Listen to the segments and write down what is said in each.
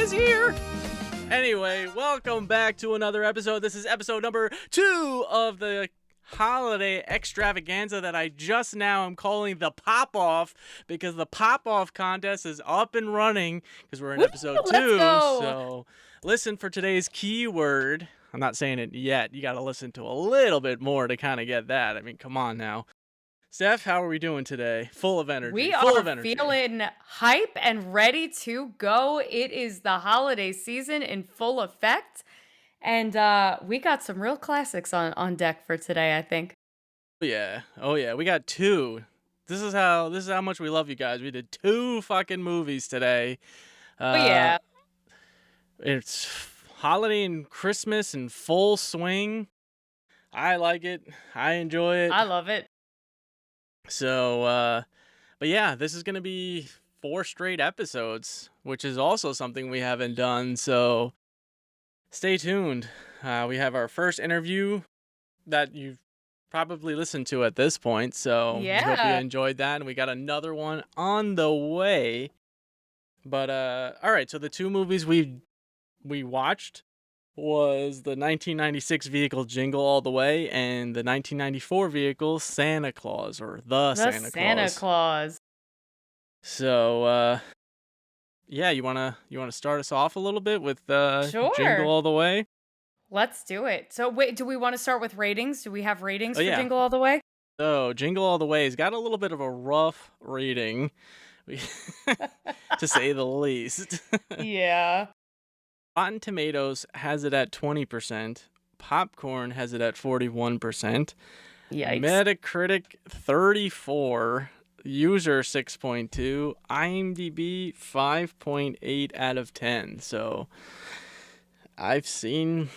is here. Anyway, welcome back to another episode. This is episode number 2 of the holiday extravaganza that I just now am calling the pop-off, because the pop-off contest is up and running because we're in episode 2. So listen for today's keyword. I'm not saying it yet. You got to listen to a little bit more to kind of get that. I mean, come on now. Steph, how are we doing today? Full of energy. We Full are of energy. feeling hype and ready to go. It is the holiday season in full effect. And we got some real classics on deck for today, I think. Oh yeah. We got 2. This is how much we love you guys. We did 2 fucking movies today. Yeah. It's holiday and Christmas in full swing. I like it. I enjoy it. I love it. So, but yeah, this is going to be 4 straight episodes, which is also something we haven't done. So stay tuned. We have our first interview that you've probably listened to at this point. So I hope you enjoyed that. And we got another one on the way. But, all right. So the 2 movies we watched was the 1996 vehicle Jingle All the Way and the 1994 vehicle Santa Claus, or the Santa Claus. So, yeah, you wanna start us off a little bit with Sure. Jingle All the Way? Let's do it. So wait, do we want to start with ratings? Do we have ratings for yeah. Jingle All the Way? So Jingle All the Way's got a little bit of a rough rating, to say the least. Yeah. Rotten Tomatoes has it at 20%. Popcorn has it at 41%. Yikes. Metacritic 34. User 6.2. IMDb 5.8 out of 10. So I've seen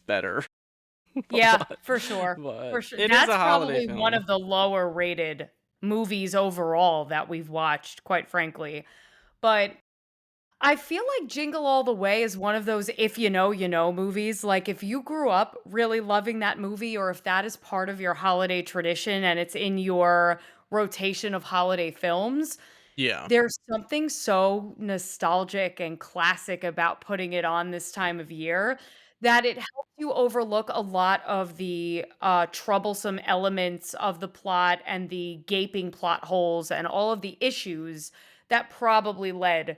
better. Yeah, for sure. For sure. It That's is a holiday probably film. one of the lower rated movies overall that we've watched, quite frankly. But I feel like Jingle All the Way is one of those if you know, you know movies. Like if you grew up really loving that movie, or if that is part of your holiday tradition and it's in your rotation of holiday films, Yeah. there's something so nostalgic and classic about putting it on this time of year that it helps you overlook a lot of the troublesome elements of the plot and the gaping plot holes and all of the issues that probably led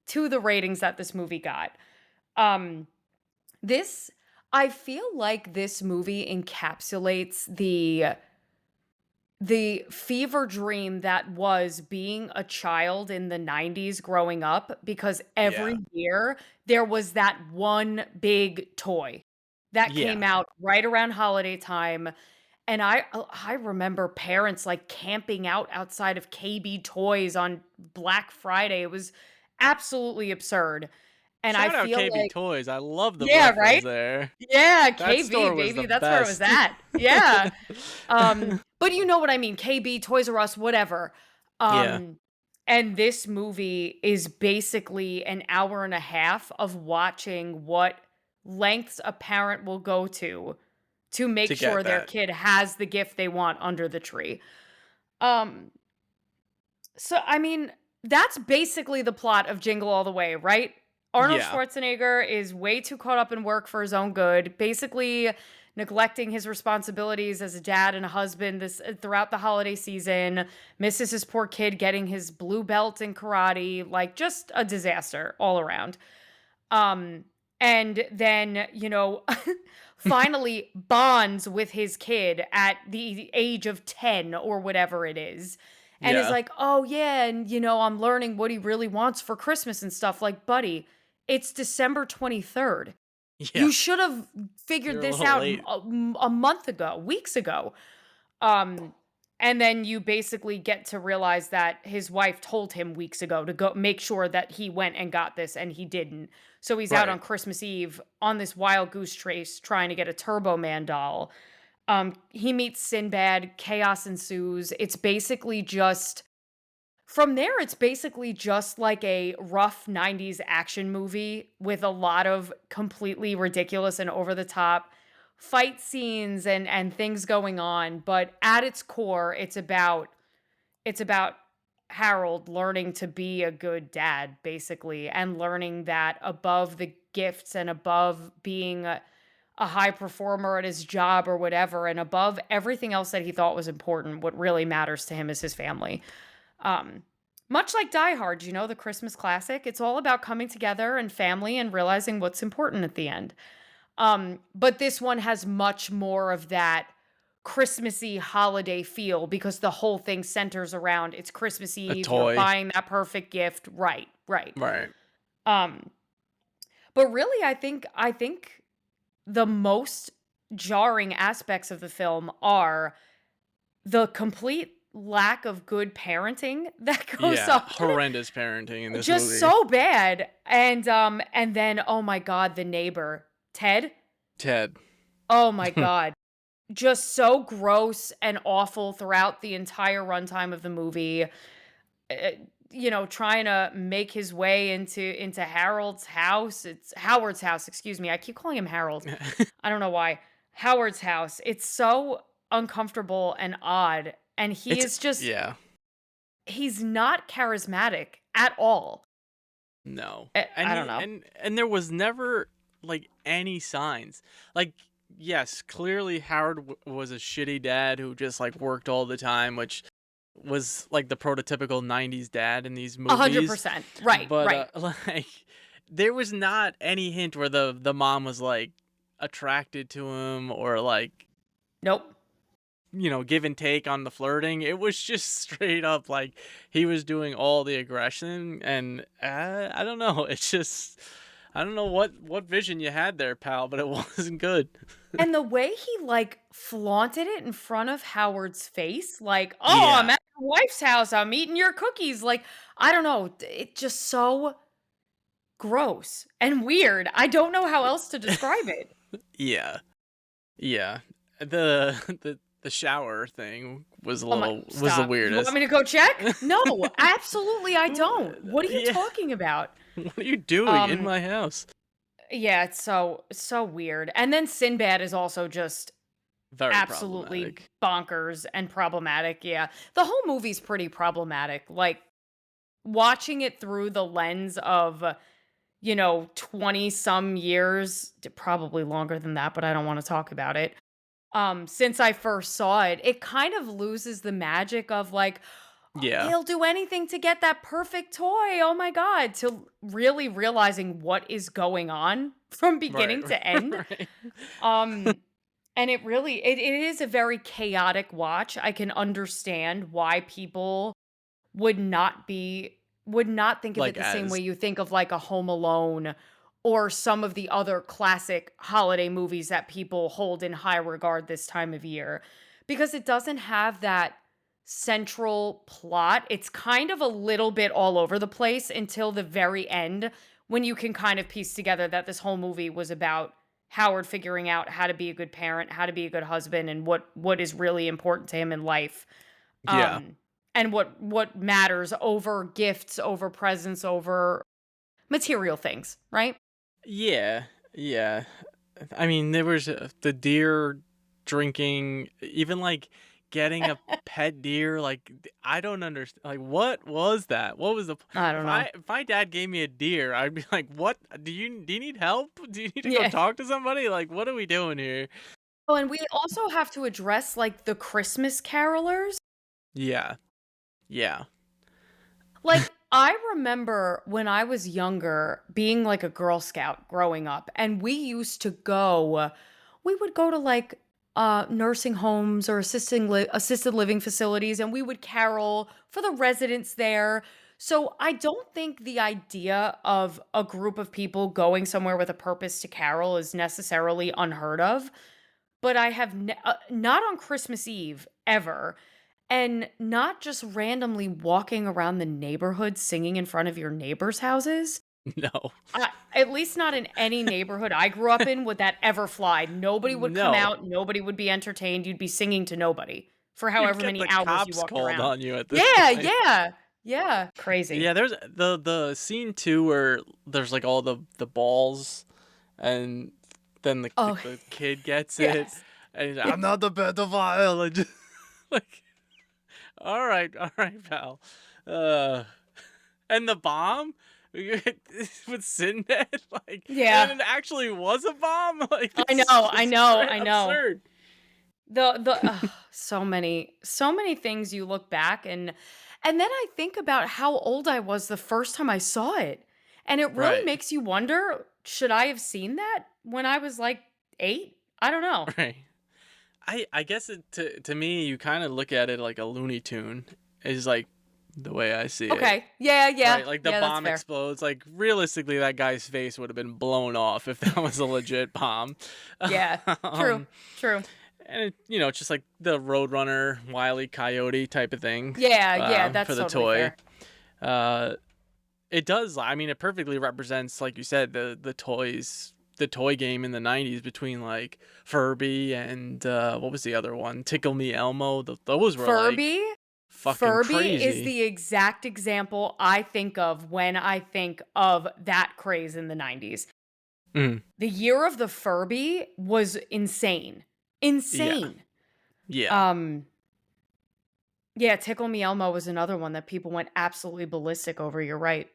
to the ratings that this movie got. I feel like this movie encapsulates the fever dream that was being a child in the 90s growing up, because every year there was that one big toy that came out right around holiday time. And I remember parents like camping out outside of KB Toys on Black Friday. It was absolutely absurd. And Shout I out feel KB like Toys. I love the Yeah, reference right? there. Yeah, That KB, store was baby. the That's where it was best. at. Yeah. But you know what I mean. KB, Toys R Us, whatever. Yeah. And this movie is basically an hour and a half of watching what lengths a parent will go to make To get sure their that. kid has the gift they want under the tree. So I mean, that's basically the plot of Jingle All the Way, right? Arnold Yeah. Schwarzenegger is way too caught up in work for his own good, basically neglecting his responsibilities as a dad and a husband throughout the holiday season, misses his poor kid getting his blue belt in karate, like just a disaster all around. And then, finally bonds with his kid at the age of 10 or whatever it is. And is like, oh yeah, and I'm learning what he really wants for Christmas and stuff. Like, buddy, it's December 23rd. Yeah. You should have figured You're a this little out late. a month ago, weeks ago. And then you basically get to realize that his wife told him weeks ago to go make sure that he went and got this, and he didn't. So he's out Right. on Christmas Eve on this wild goose chase trying to get a Turbo Man doll. He meets Sinbad, chaos ensues. It's basically just From there, it's basically just like a rough 90s action movie with a lot of completely ridiculous and over the top fight scenes and things going on. But at its core, it's about Harold learning to be a good dad, basically, and learning that above the gifts and above being a high performer at his job or whatever, and above everything else that he thought was important, what really matters to him is his family. Um, Much like Die Hard, the Christmas classic, it's all about coming together and family and realizing what's important at the end. But this one has much more of that Christmassy holiday feel because the whole thing centers around it's Christmas A Eve, you're toy. buying that perfect gift. Right, right. Right. Um, but really I think the most jarring aspects of the film are the complete lack of good parenting that goes Yeah. on. Horrendous parenting in this Just movie. so bad. And then oh my god, the neighbor, Ted. Ted. Oh my god. Just so gross and awful throughout the entire runtime of the movie. Trying to make his way into Harold's house. It's Howard's house, excuse me. I keep calling him Harold. I don't know why. Howard's house. It's so uncomfortable and odd. And he It's is just yeah. he's not charismatic at all. No. I don't know. And there was never like any signs. Like yes, clearly Howard was a shitty dad who just like worked all the time, which was like the prototypical 90s dad in these movies. 100%. Right, But right. like there was not any hint where the mom was like attracted to him or like Nope. give and take on the flirting. It was just straight up like he was doing all the aggression, and I don't know. It's just I don't know what vision you had there, pal, but it wasn't good. And the way he, like, flaunted it in front of Howard's face, like, "Oh, I'm Yeah, at your wife's house, I'm eating your cookies," like, I don't know, it just so gross and weird. I don't know how else to describe it. yeah, yeah. The the shower thing Oh my was the stop. You want weirdest. me to go check? No, absolutely I don't. What are you Yeah, talking about? what are you doing in Um, my house? yeah, it's so weird. And then Sinbad is also just Very absolutely problematic. bonkers and problematic, yeah. The whole movie's pretty problematic, like, watching it through the lens of 20 some years, probably longer than that, but I don't want to talk about it. Since I first saw it, it kind of loses the magic of like, Yeah, he'll do anything to get that perfect toy. Oh my God. To really realizing what is going on from right, beginning to end. right. Um, and it is a very chaotic watch. I can understand why people would not be would not think of it Like the same way as you think of like a Home Alone or some of the other classic holiday movies that people hold in high regard this time of year because it doesn't have that central plot. It's kind of a little bit all over the place until the very end when you can kind of piece together that this whole movie was about Howard figuring out how to be a good parent, how to be a good husband and what is really important to him in life. yeah. Um and what matters over gifts, over presents, over material things, right? Yeah, yeah. I mean, there was the deer drinking, even like getting a pet deer. Like I don't understand. Like what was that? What was the? I don't If know. my dad gave me a deer, I'd be like, "What? Do you need help? Do you need to go Yeah. talk to somebody? Like what are we doing here?" Oh, and we also have to address like the Christmas carolers. Yeah, yeah, Like I remember when I was younger being like a Girl Scout growing up and we would go to like nursing homes or assisted living facilities and we would carol for the residents there. So I don't think the idea of a group of people going somewhere with a purpose to carol is necessarily unheard of. But I have not on Christmas Eve ever, and not just randomly walking around the neighborhood singing in front of your neighbors' houses. no, At least not in any neighborhood I grew up in would that ever fly. Nobody would come no. out, nobody would be entertained, you'd be singing to nobody for You'd however get many the hours you cops walked called around. on you at this Yeah, point. yeah, yeah, crazy. Yeah, there's the scene too where there's like all the balls, and then Oh, the kid gets it, yes. and he's like, I'm not the pedophile. And just, like All right, pal. Uh, and the bomb with Sinbad, like, Yeah. and it actually was a bomb. Like, I know, this is I just know, I know. absurd. So many things you look back and then I think about how old I was the first time I saw it. And it really Right, makes you wonder, should I have seen that when I was like 8? I don't know. right. I guess to me, you kind of look at it like a Looney Tune is like the way I see it. Okay. Yeah, yeah. Right, like the Yeah, that's bomb fair. explodes. Like realistically, that guy's face would have been blown off if that was a legit bomb. Yeah. True. um, True. and it's just like the Roadrunner, Wile E. Coyote type of thing Yeah, yeah, for that's the totally toy. fair. Uh, it does. I mean, it perfectly represents, like you said, the toy game in the '90s between like Furby and what was the other one? Tickle Me Elmo. Those were like Furby fucking Furby is crazy. the exact example I think of when I think of that craze in the 90s. Mm, The year of the Furby was insane. yeah, Insane. yeah. Um, yeah, Tickle Me Elmo was another one that people went absolutely ballistic over, you're right.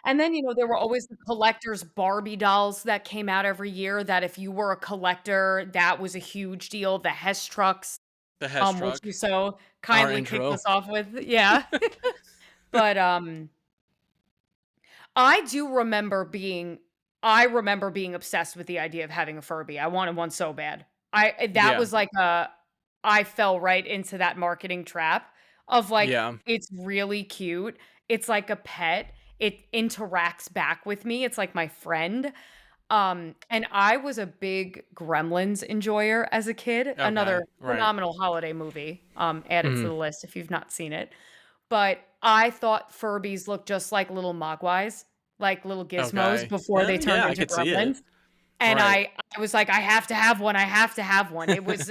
And then, there were always the collector's Barbie dolls that came out every year that if you were a collector, that was a huge deal. The Hess trucks, The Hess which truck. you so Our kindly kicked intro. us off with. Yeah. But, I do remember being I remember being obsessed with the idea of having a Furby. I wanted one so bad. That Yeah, was like I fell right into that marketing trap of like, yeah. it's really cute. It's like a pet. It interacts back with me. It's like my friend. And I was a big Gremlins enjoyer as a kid. Okay, Another right. phenomenal holiday movie. Add it to Mhm. the list if you've not seen it. But I thought Furbies looked just like little Mogwais, like little gizmos Okay. before Yeah, they turned yeah, I into could see it. gremlins. And Right. I was like, "I have to have one, I have to have one." It was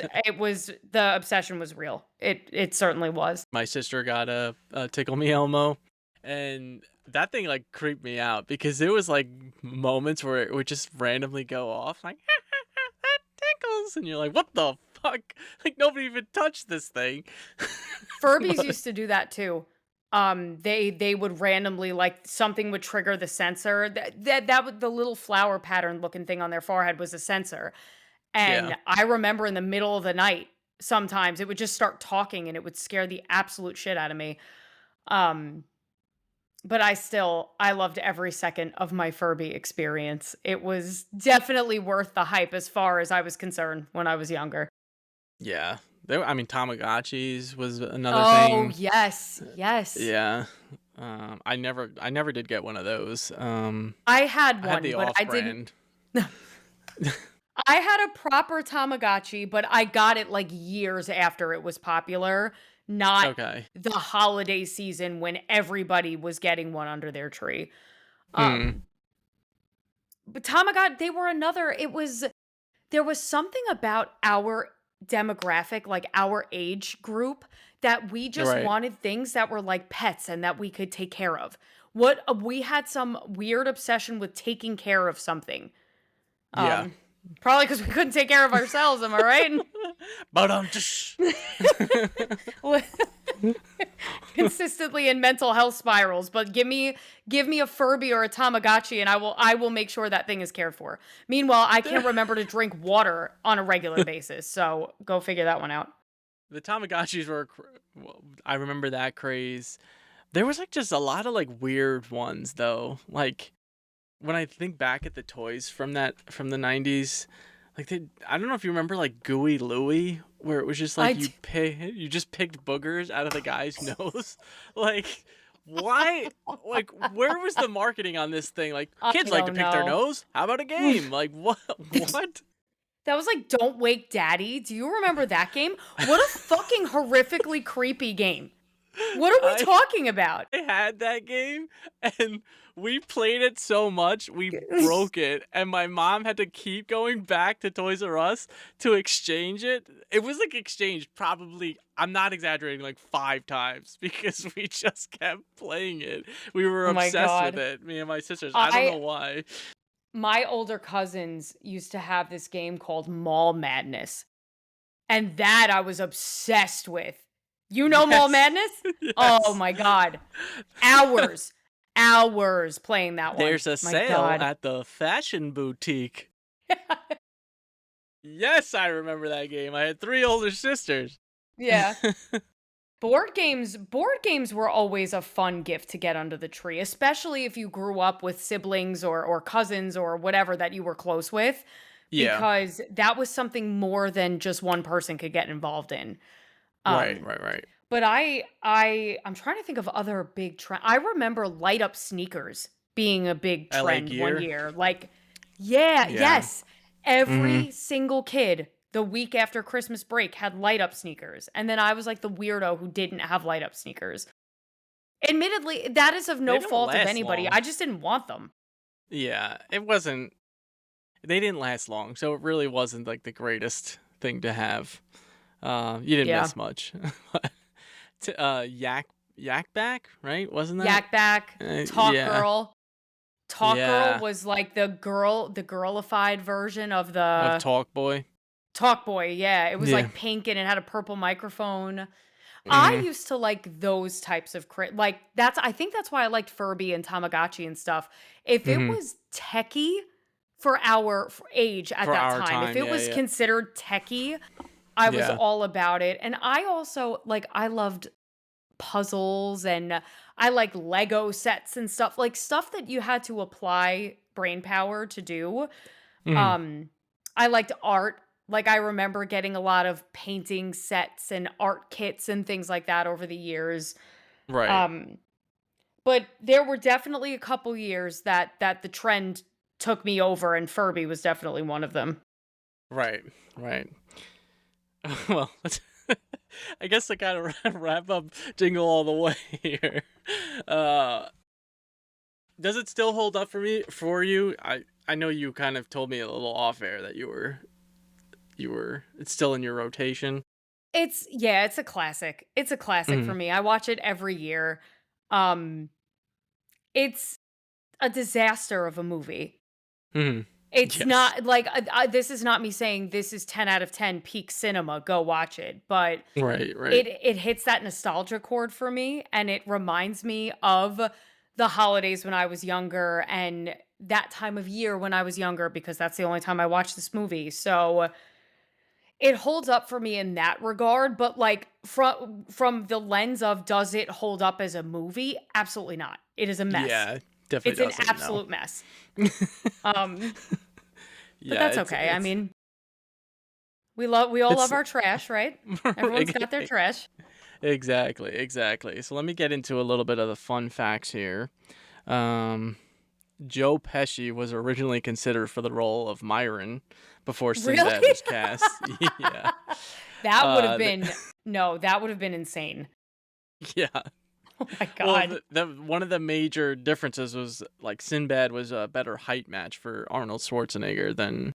the obsession was real. It certainly was. My sister got a Tickle Me Elmo, and that thing like creeped me out because there was like moments where it would just randomly go off like that tickles, and you're like, what the fuck? Like nobody even touched this thing. Furbies But used to do that too. They would randomly like something would trigger the sensor. That would the little flower pattern looking thing on their forehead was a sensor. yeah, And I remember in the middle of the night, sometimes it would just start talking and it would scare the absolute shit out of me. Um, but I loved every second of my Furby experience. It was definitely worth the hype as far as I was concerned when I was younger. yeah. I mean, Tamagotchis was another Oh, thing. yes. Yes. Yeah. I never did get one of those. I had I had one, the but I off didn't. brand. I had a proper Tamagotchi, but I got it like years after it was popular, not Okay. the holiday season when everybody was getting one under their tree. Hmm. Um, but they were another, there was something about our demographic, like our age group, that we just Right. wanted things that were like pets and that we could take care of. What we had some weird obsession with taking care of something. Yeah. Um, Probably because we couldn't take care of ourselves, am I right? But Consistently in mental health spirals, but give me a Furby or a Tamagotchi and I will make sure that thing is cared for. Meanwhile, I can't remember to drink water on a regular basis, so go figure that one out. the Tamagotchis were. I remember that craze. There was like just a lot of like weird ones though. Like when I think back at the toys from the '90s, like I don't know if you remember like Gooey Louie, where it was just I like d- you just picked boogers out of the guy's nose. Like why? Like where was the marketing on this thing? Like I kids like to don't pick their know. nose. How about a game? Like what? What? That was like Don't Wake Daddy. Do you remember that game? What a fucking horrifically creepy game. What are we I talking about? I had that game and we played it so much we broke it and my mom had to keep going back to Toys R Us to exchange it. It was like exchanged probably, I'm not exaggerating, like 5 times because we just kept playing it. We were Oh my obsessed with god. it, me and my sisters. I don't know I why. My older cousins used to have this game called Mall Madness, and that I was obsessed with. You know Mall Madness? Yes. Oh my God. Hours playing that one. There's a My sale God. at the fashion boutique. Yes, I remember that game. I had 3 older sisters. Yeah. Board games were always a fun gift to get under the tree, especially if you grew up with siblings or cousins or whatever that you were close with, Yeah. because that was something more than just one person could get involved in. Right, Um, right, right. but I'm trying to think of other big trend. I remember light up sneakers being a big LA trend one Gear. year. Like, yeah, Yeah. yes. Every single kid the week after Christmas break had light up sneakers. And then I was like the weirdo who didn't have light up sneakers. Admittedly, that is of They no don't fault of last anybody. long. I just didn't want them. Yeah, it wasn't. They didn't last long, so it really wasn't like the greatest thing to have. You didn't Yeah. miss much. Yak back, right? Wasn't that? Yak Back, Talk Yeah. Girl. Talk Yeah. Girl was like the girlified version of Of the Talk Boy. Talk Boy. Yeah, it was Yeah. like pink and it had a purple microphone. I used to like those types of like I think that's why I liked Furby and Tamagotchi and stuff. If it was techie for our age at For that our time, if time, it yeah, was yeah. considered techie, I was Yeah. all about it. And I also I loved puzzles and I like Lego sets and stuff, like stuff that you had to apply brain power to do. I liked art. Like I remember getting a lot of painting sets and art kits and things like that over the years. Right. But there were definitely a couple years that the trend took me over, and Furby was definitely one of them. Right. Right. Well, I guess I gotta wrap up Jingle All the Way here. Does it still hold up for you? I know you kind of told me a little off air that you were it's still in your rotation. It's a classic. It's a classic for me. I watch it every year. It's a disaster of a movie. It's Yes. not like this is not me saying this is 10 out of 10 peak cinema, go watch it, but Right. it hits that nostalgia chord for me, and it reminds me of the holidays when I was younger and that time of year when I was younger, because that's the only time I watched this movie. So it holds up for me in that regard, but like from the lens of does it hold up as a movie? Absolutely not. It is a mess. Yeah, definitely It's an doesn't, absolute no. mess. But that's okay. I mean, we all love our trash, right? Everyone's got their trash. Exactly. So let me get into a little bit of the fun facts here. Joe Pesci was originally considered for the role of Myron before Sinbad Really? was cast. Yeah. That would have been insane. Yeah. Oh my God. Well, one of the major differences was like Sinbad was a better height match for Arnold Schwarzenegger than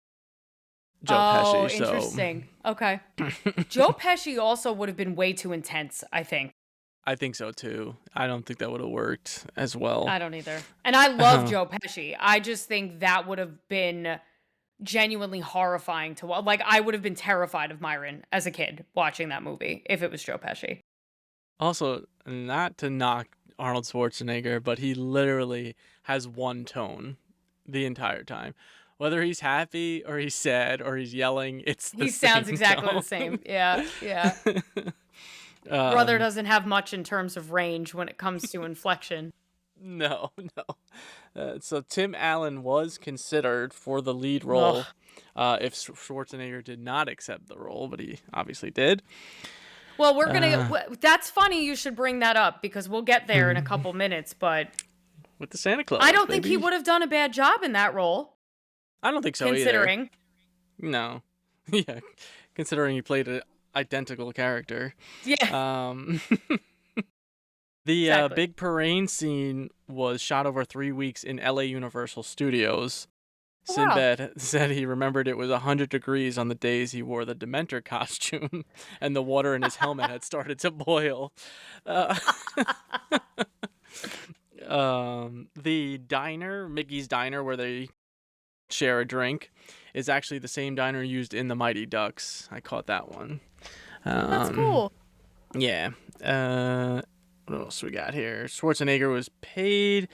Joe Pesci. So Interesting. Okay. Joe Pesci also would have been way too intense, I think. I think so too. I don't think that would have worked as well. I don't either. And I love Joe Pesci. I just think that would have been genuinely horrifying to watch. Like, I would have been terrified of Myron as a kid watching that movie if it was Joe Pesci. Also, not to knock Arnold Schwarzenegger, but he literally has one tone the enther time. Whether he's happy or he's sad or he's yelling, it's the He same sounds exactly tone. the same. Yeah. Brother doesn't have much in terms of range when it comes to inflection. No. So Tim Allen was considered for the lead role if Schwarzenegger did not accept the role, but he obviously did. Well, we're going to... That's funny you should bring that up, because we'll get there in a couple minutes, but... With the Santa Claus, I don't think he would have done a bad job in that role. I don't think so considering. either. No. Yeah, considering he played an identical character. Yeah. The Exactly. big parade scene was shot over 3 weeks in LA Universal Studios. Oh, wow. Sinbad said he remembered it was 100 degrees on the days he wore the Dementor costume, and the water in his helmet had started to boil. The diner, Mickey's Diner, where they share a drink, is actually the same diner used in the Mighty Ducks. I caught that one. That's cool. Yeah. What else we got here? Schwarzenegger was paid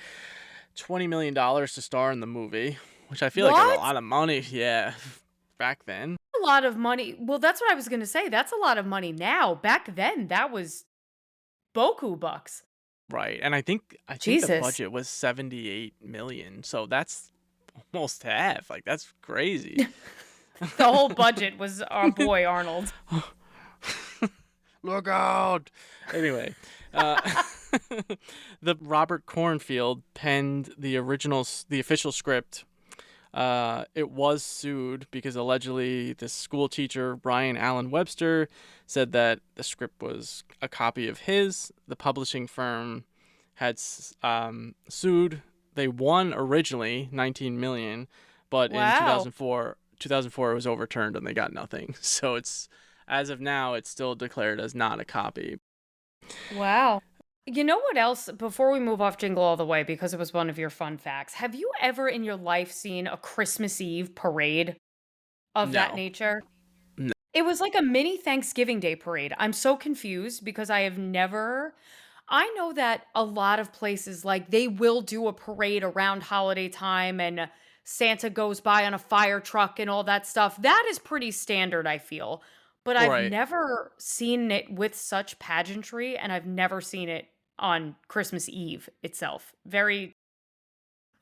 $20 million to star in the movie, which I feel like is a What? lot of money. Yeah, back then. A lot of money. Well, that's what I was gonna say. That's a lot of money now. Back then, that was boku bucks. Right, and I think the Jesus. budget was 78 million, so that's almost half. Like that's crazy. The whole budget was our boy Arnold. Look out! Anyway, uh, the Robert Cornfield penned the official script. It was sued because allegedly the school teacher Brian Allen Webster said that the script was a copy of his. The publishing firm had sued. They won originally 19 million, but in Wow. 2004 it was overturned and they got nothing. So it's as of now it's still declared as not a copy. Wow. You know what else? Before we move off Jingle All the Way, because it was one of your fun facts, have you ever in your life seen a Christmas Eve parade of that No. nature? No. It was like a mini Thanksgiving Day parade. I'm so confused because I have never. I know that a lot of places, like, they will do a parade around holiday time and Santa goes by on a fire truck and all that stuff. That is pretty standard, I feel. But I've Right. never seen it with such pageantry, and I've never seen it on Christmas Eve itself. Very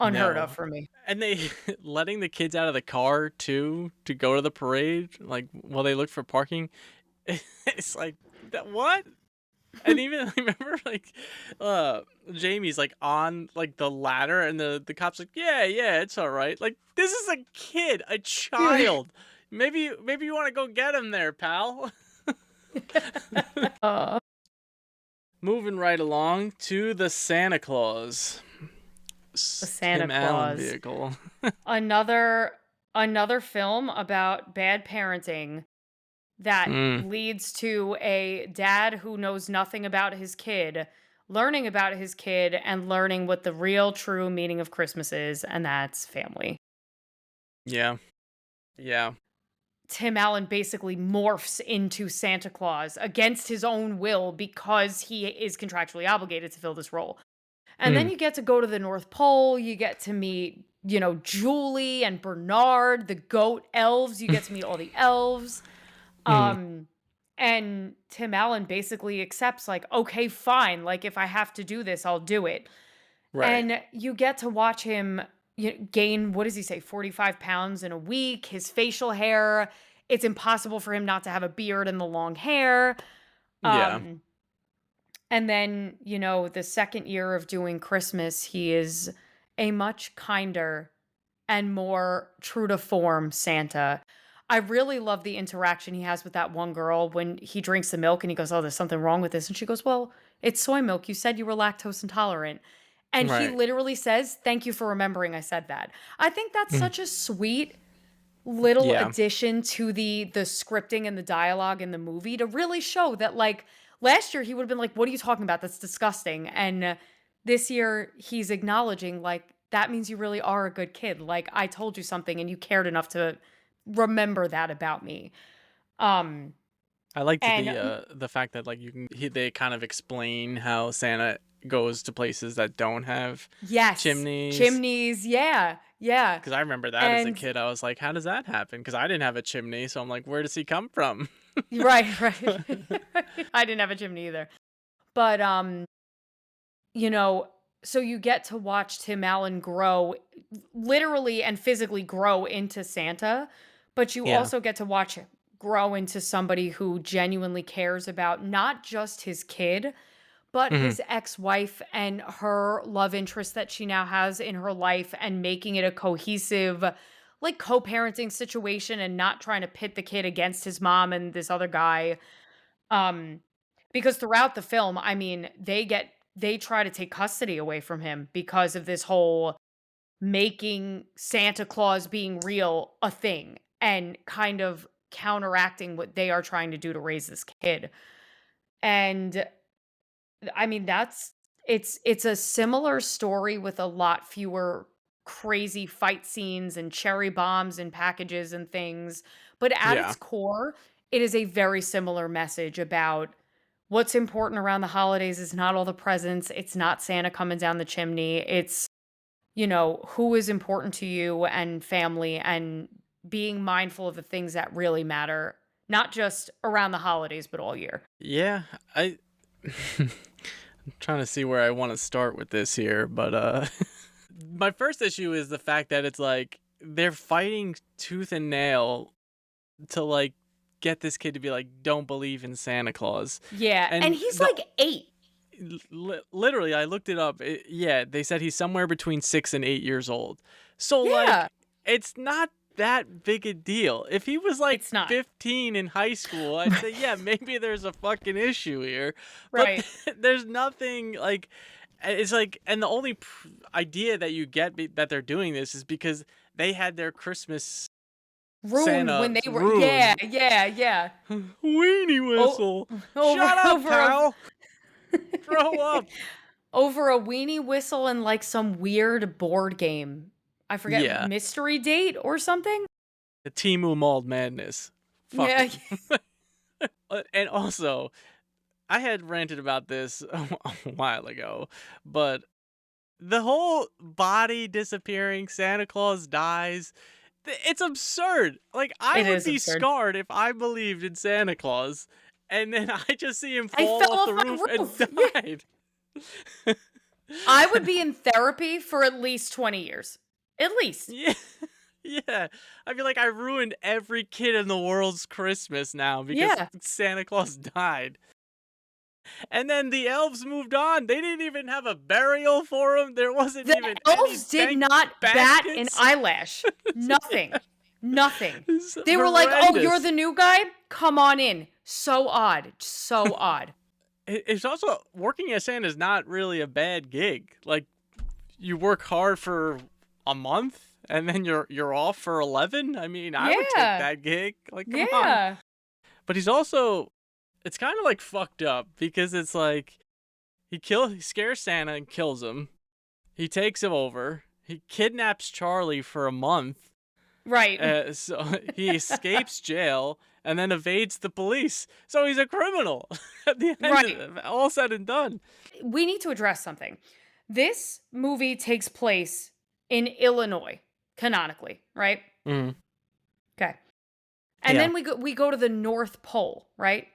unheard of No. for me. And they letting the kids out of the car too to go to the parade, like while they look for parking. It's like that what? And even I remember like Jamie's like on like the ladder and the cops like, yeah, yeah, it's all right. Like this is a kid, a child. Maybe you want to go get him there, pal. Uh, Moving right along to the Santa Claus. the Santa Tim Allen Claus. vehicle. Another another film about bad parenting that Mm, leads to a dad who knows nothing about his kid, learning about his kid and learning what the real true meaning of Christmas is, and that's family. yeah. Yeah. Tim Allen basically morphs into Santa Claus against his own will because he is contractually obligated to fill this role. And then Mm, you get to go to the North Pole, you get to meet, Julie and Bernard, the goat elves, you get to meet all the elves. mm, Um, and Tim Allen basically accepts, like, okay, fine. Like, if I have to do this, I'll do it. right. And you get to watch him gain, what does he say, 45 pounds in a week, his facial hair. It's impossible for him not to have a beard and the long hair. Yeah. Um, and then, the second year of doing Christmas, he is a much kinder and more true to form Santa. I really love the interaction he has with that one girl when he drinks the milk and he goes, "Oh, there's something wrong with this." And she goes, "Well, it's soy milk. You said you were lactose intolerant." And he Right. literally says, "Thank you for remembering I said that." I think that's Mm, such a sweet little yeah. addition to the scripting and the dialogue in the movie to really show that, like, last year he would have been like, "What are you talking about? That's disgusting." And this year he's acknowledging, like, that means you really are a good kid. Like, I told you something and you cared enough to remember that about me. Um I liked and the fact that like they kind of explain how Santa goes to places that don't have yes, chimneys. chimneys, yeah. Yeah. Because I remember that as a And kid, I was like, how does that happen? Because I didn't have a chimney, so I'm like, where does he come from? right, right. I didn't have a chimney either. But you know, so you get to watch Tim Allen grow, literally and physically grow into Santa, but you Yeah. also get to watch him grow into somebody who genuinely cares about not just his kid, but Hmm. his ex-wife and her love interest that she now has in her life and making it a cohesive, like, co-parenting situation and not trying to pit the kid against his mom and this other guy. Um, because throughout the film, I mean, they try to take custody away from him because of this whole making Santa Claus being real a thing and kind of counteracting what they are trying to do to raise this kid. And I mean, it's a similar story with a lot fewer crazy fight scenes and cherry bombs and packages and things, but at Yeah. its core, it is a very similar message about what's important around the holidays is not all the presents. It's not Santa coming down the chimney. It's, who is important to you and family and being mindful of the things that really matter, not just around the holidays, but all year. Yeah, I'm trying to see where I want to start with this here, but my first issue is the fact that it's like they're fighting tooth and nail to like get this kid to be like, don't believe in Santa Claus. Yeah, and And he's like 8. literally, I looked it up. Yeah, they said he's somewhere between 6 and 8 years old. So Yeah, like, it's not that big a deal. If he was like it's not. 15 in high school, I'd say yeah, maybe there's a fucking issue here. But Right. there's nothing like. It's like, and the only idea that you get that they're doing this is because they had their Christmas Ruined when Santa they were, yeah, ruined. yeah, yeah. Weenie Oh, whistle. over Shut up, over a pal. Grow up. over a weenie whistle and like some weird board game. I forget, Yeah, mystery date or something? the Timu Mall madness. Fuck Yeah. 'em. And also, I had ranted about this a while ago, but the whole body disappearing, Santa Claus dies. It's absurd. Like, I It would is be absurd. scarred if I believed in Santa Claus, and then I just see him I fall fell off off the my roof and roof. Yeah. died. I would be in therapy for at least 20 years. At least. Yeah. Yeah. I feel like I ruined every kid in the world's Christmas now because Yeah. Santa Claus died. And then the elves moved on. They didn't even have a burial for him. There wasn't The even any elves did thank not bat an baskets. eyelash. Nothing. Nothing. It's They were like, "Oh, you're horrendous. the new guy? Come on in." So odd. So odd. It's also working as Santa is not really a bad gig. Like, you work hard for a month and then you're off for 11. I mean, I would take Yeah. that gig. Like, come on. Yeah. But he's also, it's kind of like fucked up because it's like he scares Santa and kills him. He takes him over. He kidnaps Charlie for a month. Right. So he escapes jail and then evades the police. So he's a criminal at the end Right. of it, all said and done. We need to address something. This movie takes place in Illinois, canonically, right? Mm, Okay. And yeah, then we go to the North Pole, right?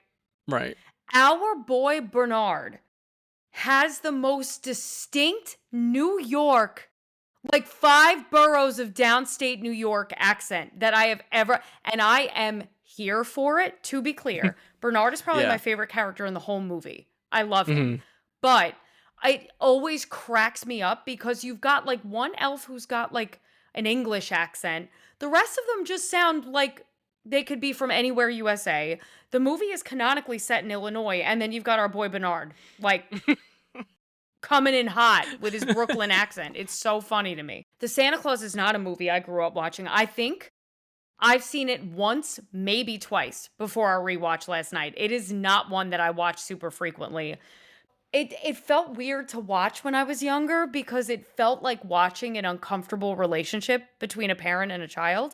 right. Our boy Bernard has the most distinct New York, like 5 boroughs of downstate New York accent that I have ever, and I am here for it, to be clear. Bernard is probably Yeah. my favorite character in the whole movie. I love him. Mhm. But it always cracks me up because you've got like one elf who's got like an English accent. The rest of them just sound like they could be from anywhere USA. The movie is canonically set in Illinois, and then you've got our boy Bernard, like coming in hot with his Brooklyn accent. It's so funny to me. The Santa Claus is not a movie I grew up watching. I think I've seen it once, maybe twice before our rewatch last night. It is not one that I watch super frequently. It felt weird to watch when I was younger because it felt like watching an uncomfortable relationship between a parent and a child.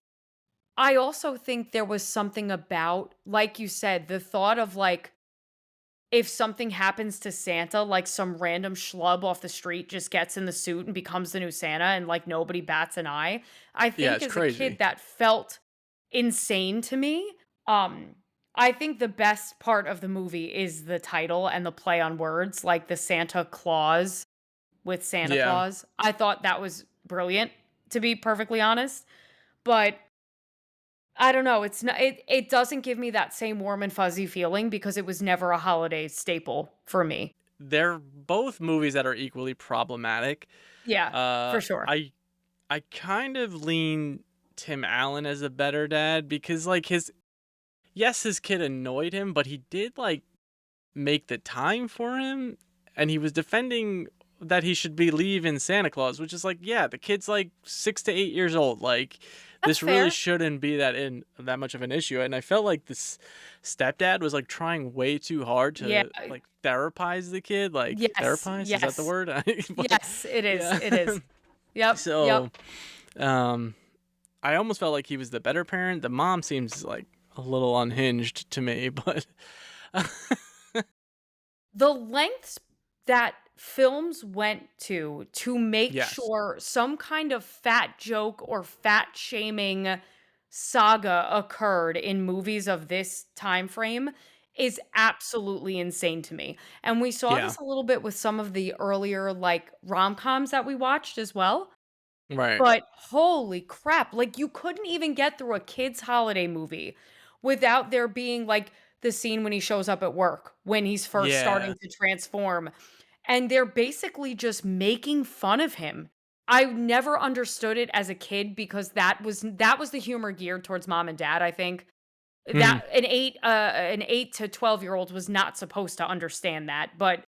I also think there was something about, like you said, the thought of like, if something happens to Santa, like some random schlub off the street just gets in the suit and becomes the new Santa and like nobody bats an eye. I Yeah, think it's as a kid crazy. that felt insane to me. I think the best part of the movie is the title and the play on words, like the Santa Claus with Santa Yeah. Claus. I thought that was brilliant, to be perfectly honest. But I don't know, it's not it doesn't give me that same warm and fuzzy feeling because it was never a holiday staple for me. They're both movies that are equally problematic. Yeah, Uh for sure. I kind of lean Tim Allen as a better dad because like his kid annoyed him, but he did like make the time for him and he was defending that he should believe in Santa Claus, which is like, yeah, the kid's like 6 to 8 years old. Like That's this really fair. shouldn't be that much of an issue. And I felt like this stepdad was like trying way too hard Yeah. to like therapize the kid. Like Yes, therapize, is that the yes. word? But, Yes, it is, yeah. it is. Yep, yep. So, um, I almost felt like he was the better parent. The mom seems like a little unhinged to me, but the lengths that films went to make Yes. sure some kind of fat joke or fat shaming saga occurred in movies of this time frame is absolutely insane to me. And we saw Yeah. this a little bit with some of the earlier like rom-coms that we watched as well. Right. But holy crap, like you couldn't even get through a kids holiday movie without there being like the scene when he shows up at work, when he's first Yeah. starting to transform, and they're basically just making fun of him. I never understood it as a kid because that was the humor geared towards mom and dad, I think. Mhm. That an 8 to 12-year-old was not supposed to understand that, but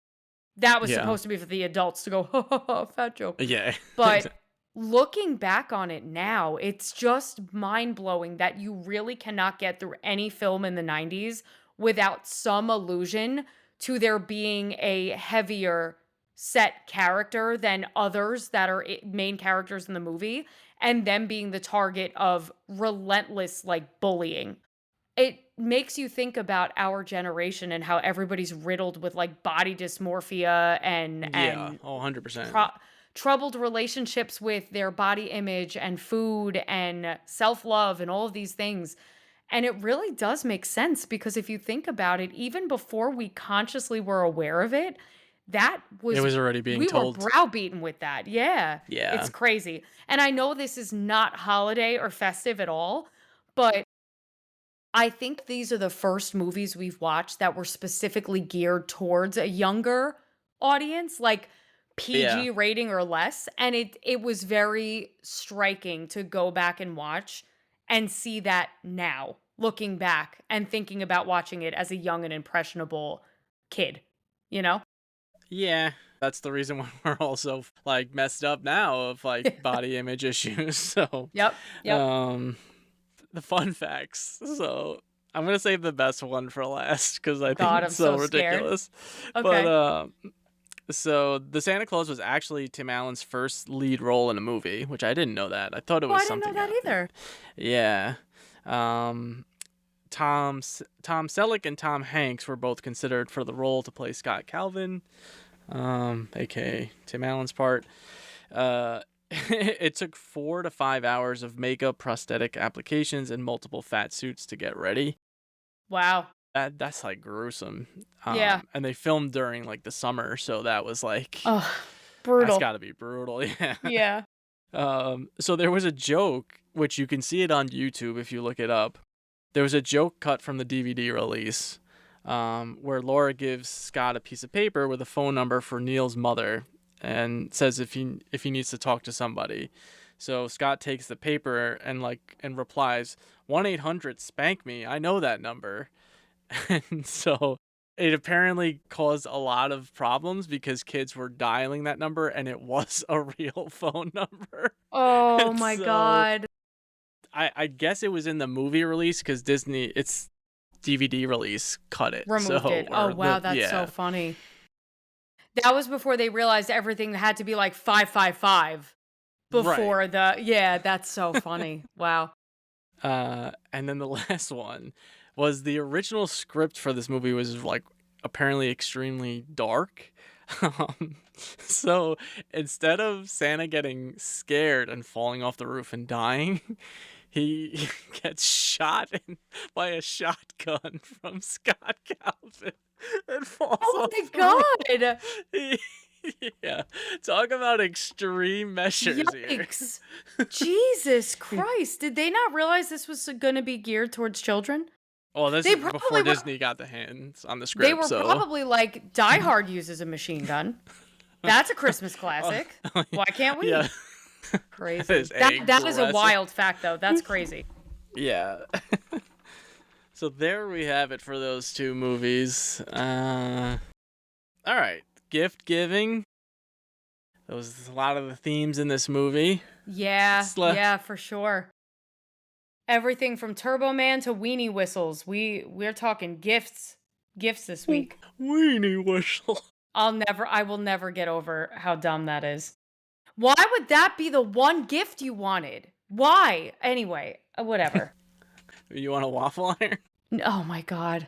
that was Yeah. supposed to be for the adults to go, "Ha, ha, ha, fat joke." Yeah. But looking back on it now, it's just mind-blowing that you really cannot get through any film in the 90s without some allusion to there being a heavier set character than others that are main characters in the movie, and them being the target of relentless, like, bullying. It makes you think about our generation and how everybody's riddled with, like, body dysmorphia and Yeah. Oh, 100%. Tro troubled relationships with their body image and food and self-love and all of these things, and it really does make sense because if you think about it, even before we consciously were aware of it, that It was was already being we were told. browbeaten with that. Yeah, it's Yeah. crazy, and I know this is not holiday or festive at all, but I think these are the first movies we've watched that were specifically geared towards a younger audience, like Yeah. PG rating or less, and it was very striking to go back and watch and see that now, looking back and thinking about watching it as a young and impressionable kid, you know? Yeah. That's the reason why we're all so like messed up now of like body image issues. So, Yep, yep. um, the fun facts. So I'm gonna save the best one for last because Oh I think god, it's I'm so so scared. ridiculous. But Okay. so the Santa Claus was actually Tim Allen's first lead role in a movie, which I didn't know that. I thought it Oh, was I didn't know something that else. either. Yeah. Um, Tom Selleck and Tom Hanks were both considered for the role to play Scott Calvin, aka Tim Allen's part. Uh, it took 4 to 5 hours of makeup, prosthetic applications, and multiple fat suits to get ready. Wow. That's like gruesome. Yeah. And they filmed during like the summer, so that was like Oh, that's brutal. got to be brutal. Yeah. Yeah. So there was a joke which you can see it on YouTube if you look it up. There was a joke cut from the DVD release, where Laura gives Scott a piece of paper with a phone number for Neil's mother and says if he needs to talk to somebody. So Scott takes the paper and replies 1-800 spank me. I know that number. And so it apparently caused a lot of problems because kids were dialing that number and it was a real phone number. Oh And my so god. I guess it was in the movie release because Disney, it's DVD release, cut it. Removed So, it. Oh, or wow, the, that's so yeah, funny. That was before they realized everything had to be like 555 right. before the yeah, that's so funny. Wow. And then the last one was the original script for this movie was like apparently extremely dark. Um, so instead of Santa getting scared and falling off the roof and dying, he gets shot by a shotgun from Scott Calvin and falls Oh off my the roof. god. Yeah, talk about extreme measures here. Yikes. Jesus Christ. Did they not realize this was gonna be geared towards children? Well, this They is before probably were Disney got the hands on the they script, were so probably like, Die Hard uses a machine gun. That's a Christmas classic. Why can't we? yeah, that Crazy. is That is a aggressive. wild fact though. That's crazy. Yeah. So there we have it for those two movies. All right, gift giving. There was a lot of the themes in this movie. Yeah, Sle- yeah, for sure. Everything from Turbo Man to weenie whistles. We're talking gifts. Gifts this week. Weenie whistle. I will never get over how dumb that is. Why would that be the one gift you wanted? Why? Anyway, whatever. You want a waffle iron? Oh my god.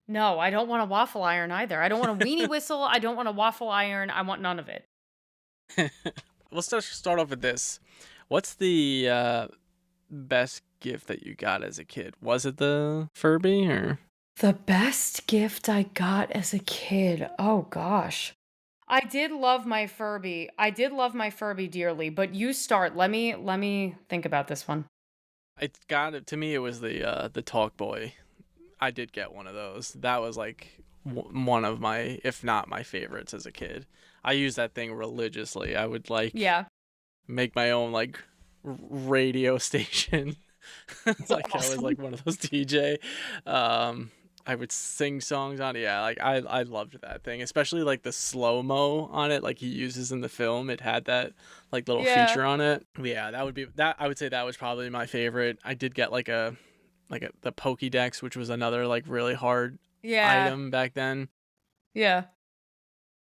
No, I don't want a waffle iron either. I don't want a weenie whistle, I don't want a waffle iron, I want none of it. Let's just start off with this. What's the best gift that you got as a kid? Was it the Furby or? The best gift I got as a kid, oh gosh. I did love my Furby. I did love my Furby dearly, but you start. Let me think about this one. It got it to me. It was the Talk Boy. I did get one of those. That was like one of my, if not my favorites as a kid. I used that thing religiously. I would like Yeah. make my own like radio station. It's Like I was awesome. like one of those DJ. Um, I would sing songs on it. Yeah, like I loved that thing, especially like the slow mo on it, like he uses in the film. It had that like little Yeah. feature on it. Yeah, that would be that. I would say that was probably my favorite. I did get the Pokédex, which was another like really hard Yeah. item back then. Yeah.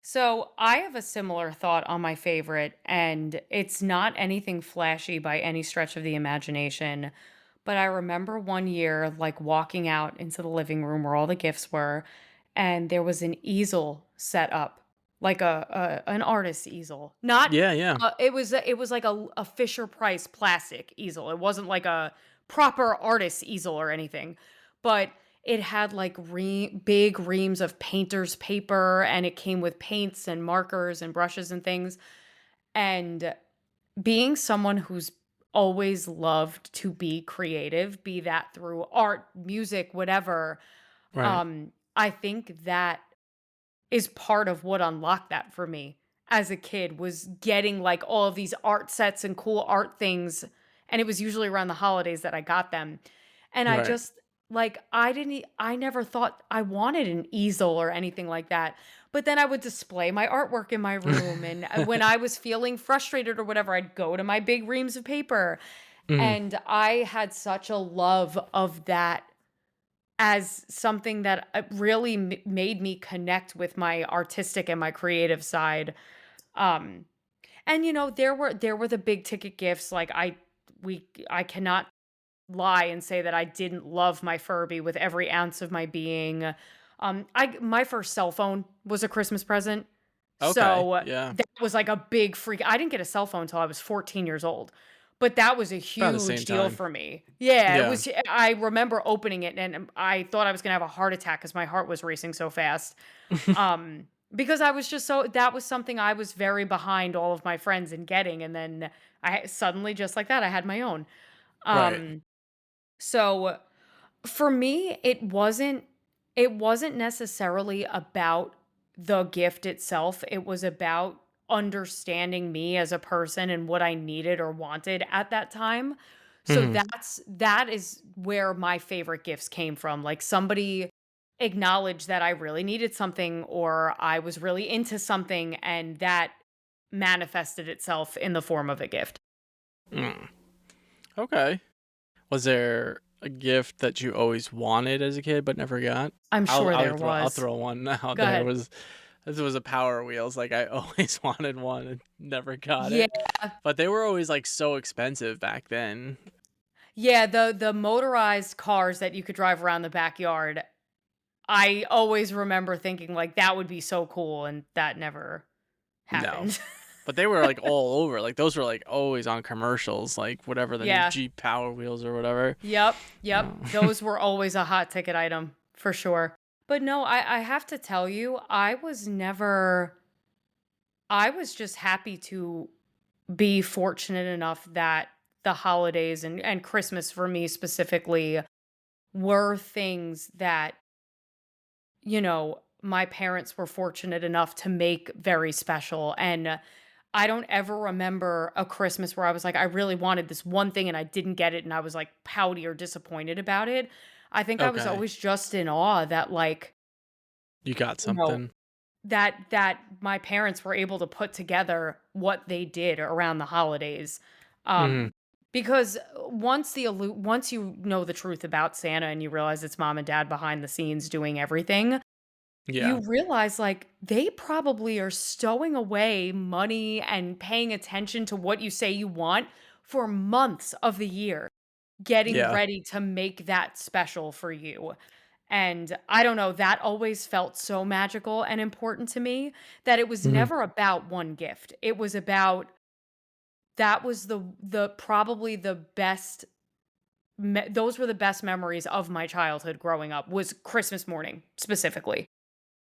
So I have a similar thought on my favorite, and it's not anything flashy by any stretch of the imagination. But I remember one year, like walking out into the living room where all the gifts were, and there was an easel set up, like a an artist easel. Not, Yeah, yeah, it was like a Fisher Price plastic easel. It wasn't like a proper artist easel or anything, but it had like big reams of painter's paper, and it came with paints and markers and brushes and things. And being someone who's always loved to be creative, be that through art, music, whatever, right, I think that is part of what unlocked that for me as a kid, was getting like all of these art sets and cool art things, and it was usually around the holidays that I got them. And I right. just like I never thought I wanted an easel or anything like that. But then I would display my artwork in my room, and when I was feeling frustrated or whatever, I'd go to my big reams of paper. Mhm. And I had such a love of that as something that, really made me connect with my artistic and my creative side. Um, and, there were the big ticket gifts, like, I cannot lie and say that I didn't love my Furby with every ounce of my being. I my first cell phone was a Christmas present, Okay, so yeah, that was like a big freak. I didn't get a cell phone until I was 14 years old, but that was a about the same huge deal time. for me. Yeah, it Yeah. was. I remember opening it and I thought I was gonna have a heart attack because my heart was racing so fast. Because I was just so that was something I was very behind all of my friends in getting, and then I suddenly, just like that, I had my own. Right. Um, so for me, it wasn't necessarily about the gift itself. It was about understanding me as a person and what I needed or wanted at that time. So Mhm. that is where my favorite gifts came from. Like, somebody acknowledged that I really needed something, or I was really into something, and that manifested itself in the form of a gift. Mm. Okay. Was there a gift that you always wanted as a kid but never got? I'm I'll sure I'll there throw I'll was. throw one out Go there. ahead. This was a Power Wheels. Like I always wanted one and never got Yeah. it. But they were always like so expensive back then. Yeah, the motorized cars that you could drive around the backyard, I always remember thinking, like, that would be so cool, and that never No. happened. But they were like all over. Like those were like always on commercials, like whatever the new Yeah. Jeep Power Wheels or whatever. Yep, yep. Oh. Those were always a hot ticket item, for sure. But no, I have to tell you, I was just happy to be fortunate enough that the holidays and Christmas for me specifically were things that, my parents were fortunate enough to make very special. And I don't ever remember a Christmas where I was like, I really wanted this one thing and I didn't get it. And I was like pouty or disappointed about it. I think I was Okay. always just in awe that, like, You got you know, something. that my parents were able to put together what they did around the holidays. Mhm. Because once you know the truth about Santa and you realize it's mom and dad behind the scenes doing everything, Yeah. you realize, like, they probably are stowing away money and paying attention to what you say you want for months of the year, getting Yeah. ready to make that special for you. And I don't know, that always felt so magical and important to me that it was Mhm. never about one gift. It was about that was the probably the best those were the best memories of my childhood growing up was Christmas morning specifically.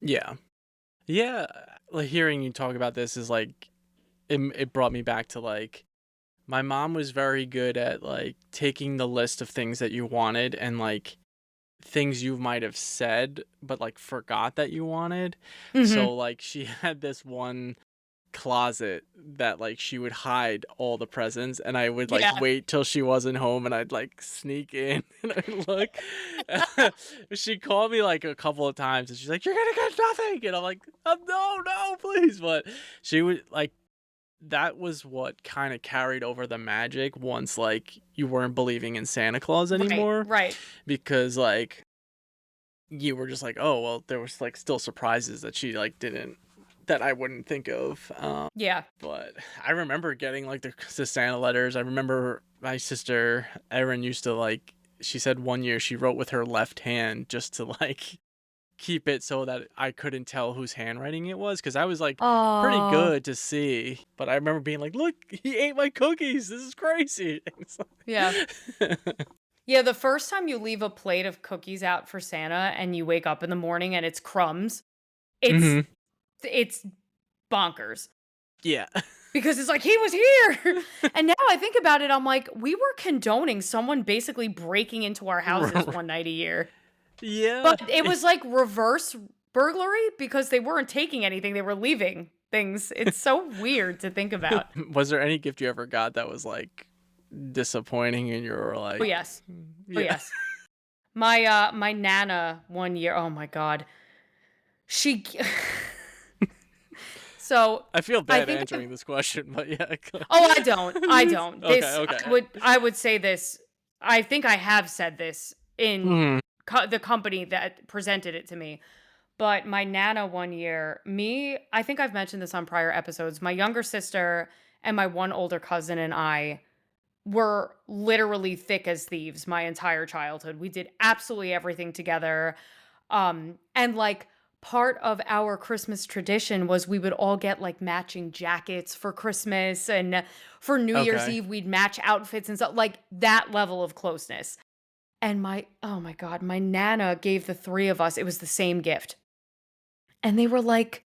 Yeah. Yeah, like, hearing you talk about this is, like it brought me back to, like, my mom was very good at, like, taking the list of things that you wanted and, like, things you might have said, but, like, forgot that you wanted. Mhm. So, like, she had this one closet that, like, she would hide all the presents, and I would, like, Yeah. wait till she wasn't home, and I'd, like, sneak in and I'd look. She called me, like, a couple of times, and she's like, "You're gonna get nothing," and I'm like, no, no, please." But she would, like, that was what kinda carried over the magic once, like, you weren't believing in Santa Claus Right, anymore, right. because, like, you were just like, "Oh, well, there was, like, still surprises that she, like, didn't that I wouldn't think of." Yeah. But I remember getting, like, the Santa letters. I remember my sister Erin used to, like, she said one year she wrote with her left hand just to, like, keep it so that I couldn't tell whose handwriting it was, because I was, like, pretty Oh, good to see. But I remember being like, "Look, he ate my cookies. This is crazy." And it's yeah. like Yeah, the first time you leave a plate of cookies out for Santa and you wake up in the morning and it's crumbs, it's Mhm. it's bonkers Yeah. because it's like he was here. And now I think about it, I'm like, we were condoning someone basically breaking into our houses one night a year. Yeah. But it was like reverse burglary because they weren't taking anything, they were leaving things. It's so weird to think about. Was there any gift you ever got that was, like, disappointing and you were Oh, like, yes. Oh, yeah. yes. My nana one year, oh my god. She g so, I feel I bad think I've answering this question, but yeah. oh, I don't. Okay, This okay. I would say this, I think I have said this in Mhm. the company that presented it to me, but my nana one year, I think I've mentioned this on prior episodes, my younger sister and my one older cousin and I were literally thick as thieves my entire childhood. We did absolutely everything together. And like part of our Christmas tradition was we would all get like matching jackets for Christmas and for New Year's Okay. Eve we'd match outfits and stuff like that level of closeness. And oh my god, my nana gave the three of us it was the same gift. And they were like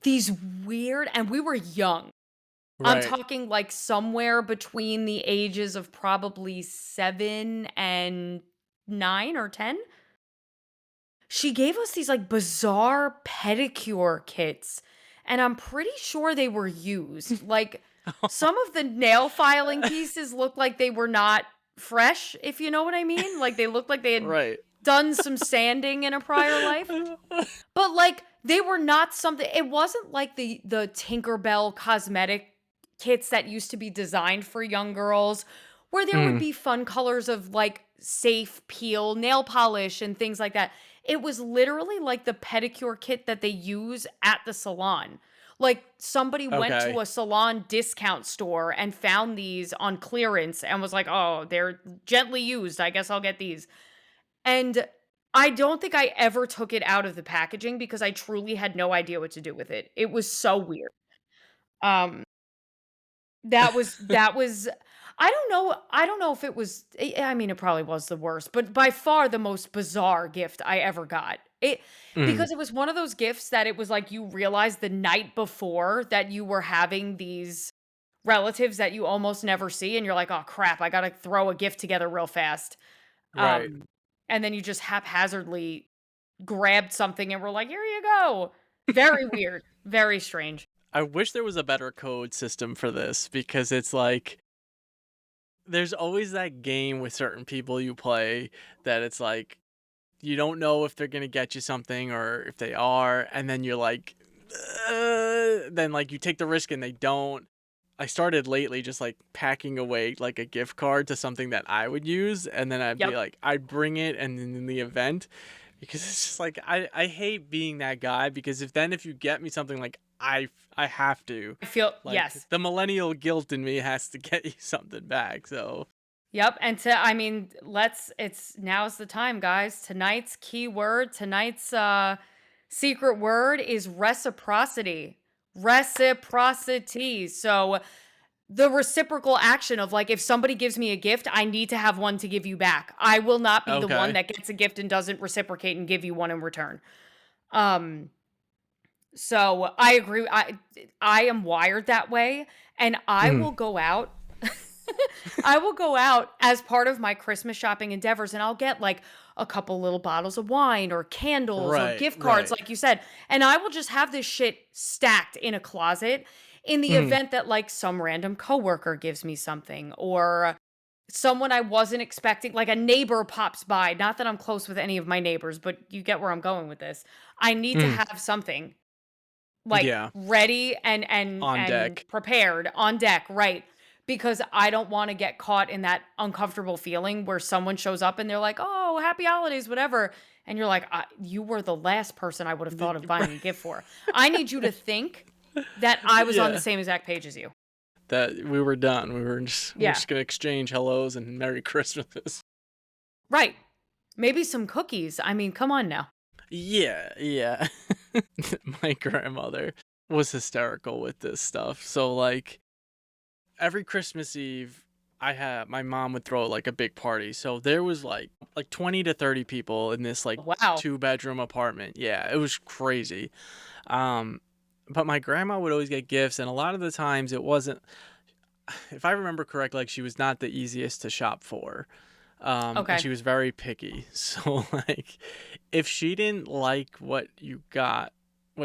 these weird and we were young. I'm Right. talking like somewhere between the ages of probably 7 and 9 or 10. She gave us these like bizarre pedicure kits, and I'm pretty sure they were used. Like some of the nail filing pieces looked like they were not fresh, if you know what I mean. Like they looked like they had Right. done some sanding in a prior life. But like they were not something it wasn't like the Tinkerbell cosmetic kits that used to be designed for young girls where there would Mm, be fun colors of like safe peel nail polish and things like that. It was literally like the pedicure kit that they use at the salon. Like somebody went to okay. a salon discount store and found these on clearance and was like, "Oh, they're gently used. I guess I'll get these." And I don't think I ever took it out of the packaging because I truly had no idea what to do with it. It was so weird. Um, that was I don't know if it was I mean, it probably was the worst, but by far the most bizarre gift I ever got. It Mm, because it was one of those gifts that it was like you realized the night before that you were having these relatives that you almost never see, and you're like, "Oh, crap, I gotta throw a gift together real fast." right. Um, and then you just haphazardly grabbed something and were like, "Here you go." Very weird, very strange. I wish there was a better code system for this, because it's like there's always that game with certain people you play that it's like you don't know if they're gonna get you something or if they are, and then you're like, then like you take the risk and they don't. I started lately just like packing away like a gift card to something that I would use, and then I'd be Yep. like, I'd bring it, and then in the event, because it's just like I hate being that guy, because if you get me something, like I have to, I feel like, yes. the millennial guilt in me has to get you something back. So Yep, and now's the time, guys. Tonight's keyword, tonight's secret word is reciprocity. Reciprocity. So the reciprocal action of like if somebody gives me a gift, I need to have one to give you back. I will not be the one Okay. that gets a gift and doesn't reciprocate and give you one in return. Um so I agree. I am wired that way, and I Mhm. will go out. I will go out as part of my Christmas shopping endeavors, and I'll get like a couple little bottles of wine or candles or Right, gift cards, right. like you said. And I will just have this shit stacked in a closet in the Mhm. event that like some random coworker gives me something, or someone I wasn't expecting, like a neighbor pops by. Not that I'm close with any of my neighbors, but you get where I'm going with this. I need to Mhm. have something like Yeah, ready and on deck. prepared on deck, right? Because I don't want to get caught in that uncomfortable feeling where someone shows up and they're like, "Oh, happy holidays, whatever." And you're like, "You were the last person I would have thought of buying a gift for." I need you to think that I was on the Yeah. same exact page as you. That we were done. We're Yeah. just gonna exchange hellos and Merry Christmases. Right. Maybe some cookies. I mean, come on now. Yeah, yeah. My grandmother was hysterical with this stuff. So like every Christmas Eve, I had my mom would throw like a big party. So there was like 20 to 30 people in this like Wow. 2-bedroom apartment. Yeah, it was crazy. Um but my grandma would always get gifts, and a lot of the times it wasn't, if I remember correctly, like she was not the easiest to shop for. And Okay. she was very picky. So like if she didn't like what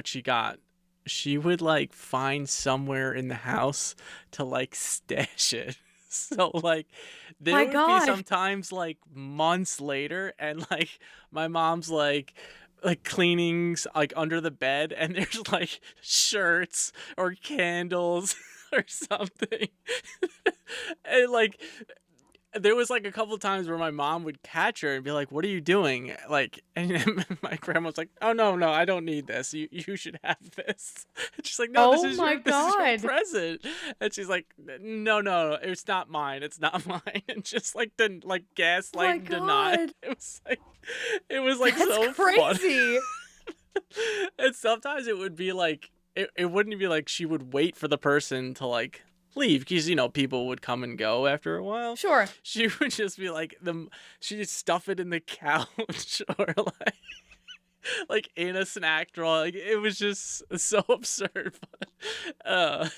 she got, she would like find somewhere in the house to like stash it. So like there My would be God. sometimes like months later, and like my mom's like cleanings like under the bed, and there's like shirts or candles or something. And like there was like a couple times where my mom would catch her and be like, "What are you doing?" Like, and my grandma's like, "Oh no, I don't need this. You should have this." And she's like, "No, Oh my this is your God. present." And she's like, "No, it's not mine. It's not mine." And just like like Oh my gaslight and deny. God. It was like That's so fun. crazy. And sometimes it would be like it wouldn't be like she would wait for the person to like leave, because people would come and go after a while. Sure. She would just be like she'd stuff it in the couch or like in a snack drawer. Like it was just so absurd, but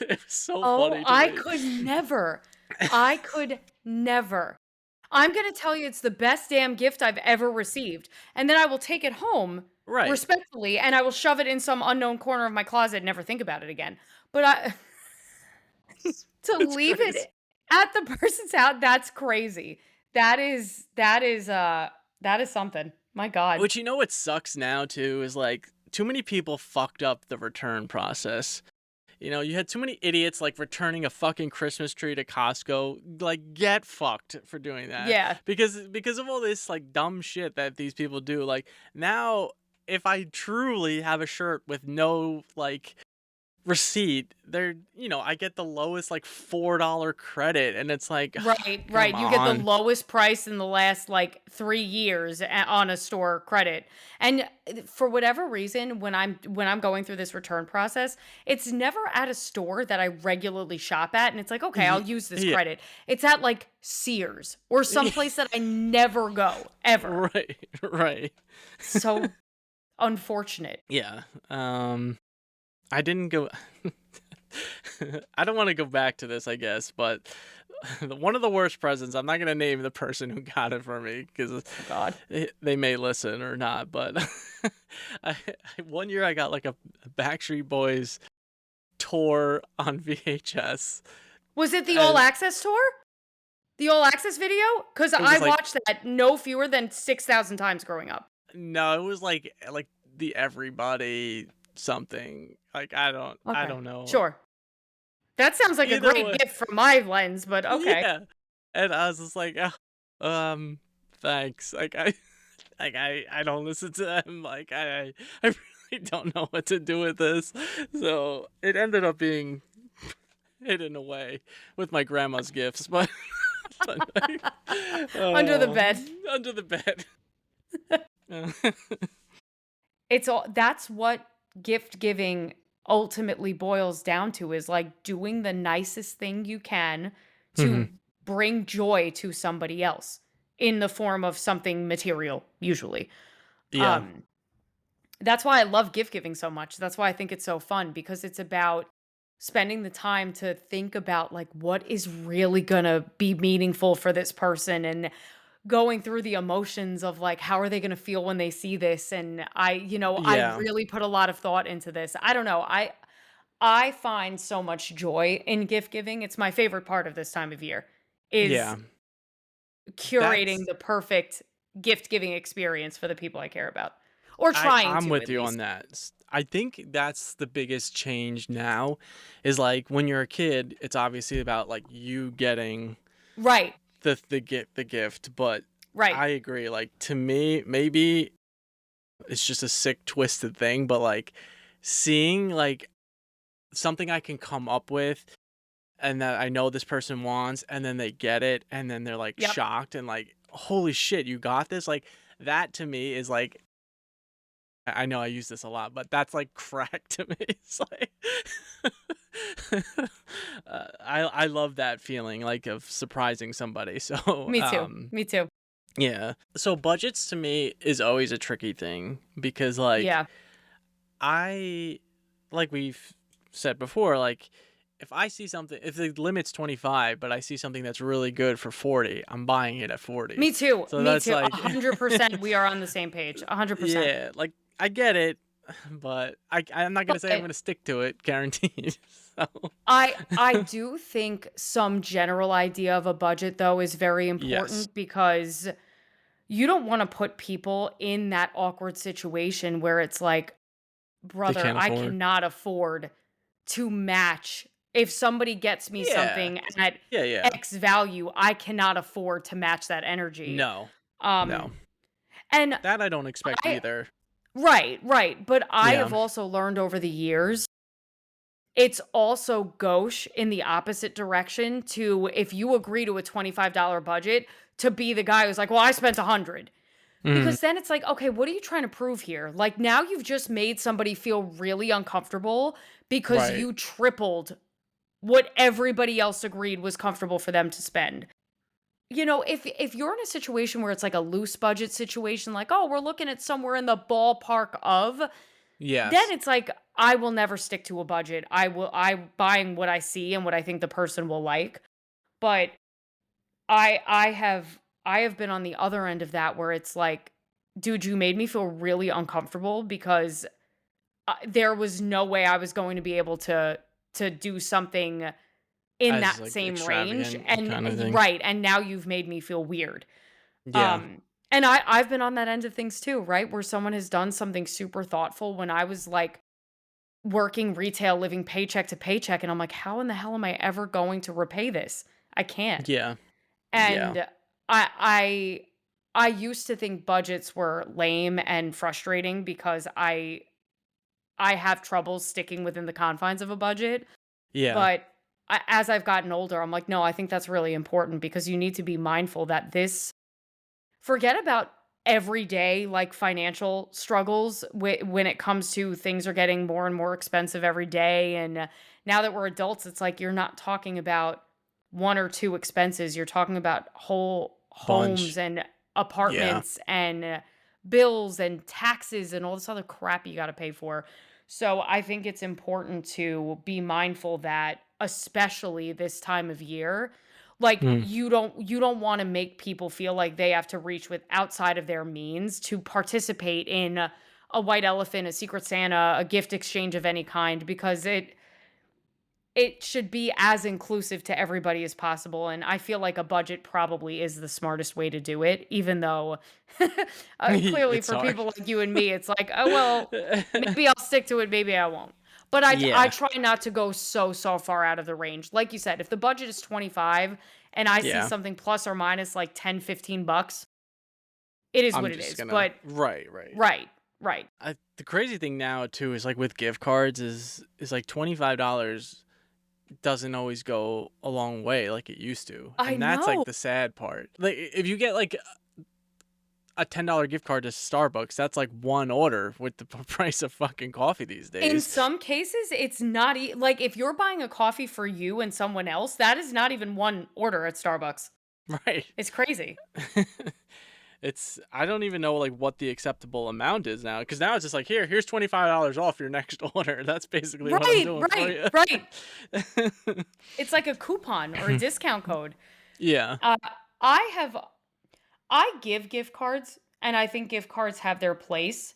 it was so Oh, funny to I me. could never. I could never. I'm gonna tell you it's the best damn gift I've ever received, and then I will take it home Right. respectfully, and I will shove it in some unknown corner of my closet and never think about it again. But I to It's leave crazy. it at the person's house, that's crazy. That is something. My God. Which what sucks now too is like too many people fucked up the return process. You had too many idiots like returning a fucking Christmas tree to Costco. Like, get fucked for doing that. Yeah. Because of all this like dumb shit that these people do. Like now, if I truly have a shirt with no like receipt, I get the lowest like $4 credit, and it's like, Right, come right. You get the on. lowest price in the last like 3 years on a store credit. And for whatever reason, when I'm going through this return process, it's never at a store that I regularly shop at and it's like, "Okay, I'll use this Yeah. credit." It's at like Sears or someplace that I never go ever. Right, right. So unfortunate. Yeah. I didn't go. I don't want to go back to this, I guess, but one of the worst presents. I'm not gonna name the person who got it for me because Oh God. they may listen or not. But I, one year I got like a Backstreet Boys tour on VHS, Was it the All and Access tour? The All Access video? Cuz it I was like watched that no fewer than 6,000 times growing up. no, it was like the Everybody something. Like I Okay. don't know. Sure. That sounds like a Either great way, gift from my lens, but okay. yeah. And I was just like, "Oh, thanks." Like I don't listen to them. Like I really don't know what to do with this. So it ended up being hidden away with my grandma's gifts, but Under the Oh, bed. under the bed. That's what gift giving ultimately boils down to, is like doing the nicest thing you can Hmm. to bring joy to somebody else in the form of something material, usually. Yeah. Um, that's why I love gift giving so much. That's why I think it's so fun, because it's about spending the time to think about like what is really going to be meaningful for this person, and going through the emotions of like how are they going to feel when they see this. And I Yeah. really put a lot of thought into this. I don't know. I find so much joy in gift giving. It's my favorite part of this time of year, is Yeah. curating That's the perfect gift giving experience for the people I care about, or trying I'm to with at you on least. that. I think that's the biggest change now is like when you're a kid, it's obviously about like you getting Right. the gift, but Right. I agree. Like to me, maybe it's just a sick twisted thing, but like seeing like something I can come up with and that I know this person wants and then they get it and then they're like Yep. shocked and like holy shit, you got this? Like that to me is like I know I use this a lot, but that's like crack to me. It's like I love that feeling like of surprising somebody. So Me too. Me too. yeah. So budgets to me is always a tricky thing because like Yeah. I like we've said before, like if I see something if the limit's 25, but I see something that's really good for 40, I'm buying it at 40. Me too. So Me that's too. like 100%. We are on the same page. 100%. yeah, like I get it, but I'm not gonna say I'm But gonna stick to it, guaranteed. So I do think some general idea of a budget though is very yes, important, because you don't want to put people in that awkward situation where it's like, they brother, can't I afford. cannot afford to match. If somebody gets me Yeah, something at yeah, yeah. X value, I cannot afford to match that energy. No, no, Um, and that I don't expect I, either. right, right. But I Yeah. have also learned over the years, it's also gauche in the opposite direction to, if you agree to a $25 budget, to be the guy who's like, well, I spent 100. Mm, Because then it's like, okay, what are you trying to prove here? Like now you've just made somebody feel really uncomfortable because right. you tripled what everybody else agreed was comfortable for them to spend. If you're in a situation where it's like a loose budget situation, like, oh, we're looking at somewhere in the ballpark of, then Yes. it's like, I will never stick to a budget. I buying what I see and what I think the person will like. But I have been on the other end of that, where it's like, dude, you made me feel really uncomfortable, because there was no way I was going to be able to do something in As that like same range. extravagant And kind of thing. right, and now you've made me feel weird. Yeah. And I've been on that end of things too, right? Where someone has done something super thoughtful when I was like working retail, living paycheck to paycheck, and I'm like, how in the hell am I ever going to repay this? I can't. Yeah. Yeah. And I I I used to think budgets were lame and frustrating, because I have trouble sticking within the confines of a budget. Yeah. But as I've gotten older, I'm like, no, I think that's really important, because you need to be mindful that forget about everyday like financial struggles when it comes to things are getting more and more expensive every day. And now that we're adults, it's like you're not talking about one or two expenses. You're talking about whole homes Bunch. and Yeah. apartments and bills and taxes and all this other crap you got to pay for. So I think it's important to be mindful that, especially this time of year, like Mm. you don't want to make people feel like they have to reach with outside of their means to participate in a white elephant, a secret Santa, a gift exchange of any kind, because it should be as inclusive to everybody as possible. And I feel like a budget probably is the smartest way to do it, even though clearly It's for hard. people like you and me, it's like, oh, well, maybe I'll stick to it, maybe I won't. But I Yeah. try not to go so far out of the range. Like you said, if the budget is 25 and I see Yeah. something plus or minus like 10, $15, it is I'm what it just is. gonna But right, right. right, right. The crazy thing now too is like with gift cards is like $25 doesn't always go a long way like it used to. I And that's know. like the sad part. Like if you get like a $10 gift card to Starbucks, that's like one order with the price of fucking coffee these In days. some cases, it's not like if you're buying a coffee for you and someone else, that is not even one order at Starbucks. Right. It's crazy. I don't even know like what the acceptable amount is now, because now it's just like here's $25 off your next order. That's basically what I'm Right, doing for right, you. right. It's like a coupon or a discount code. Yeah. Uh, I have I give gift cards, and I think gift cards have their place.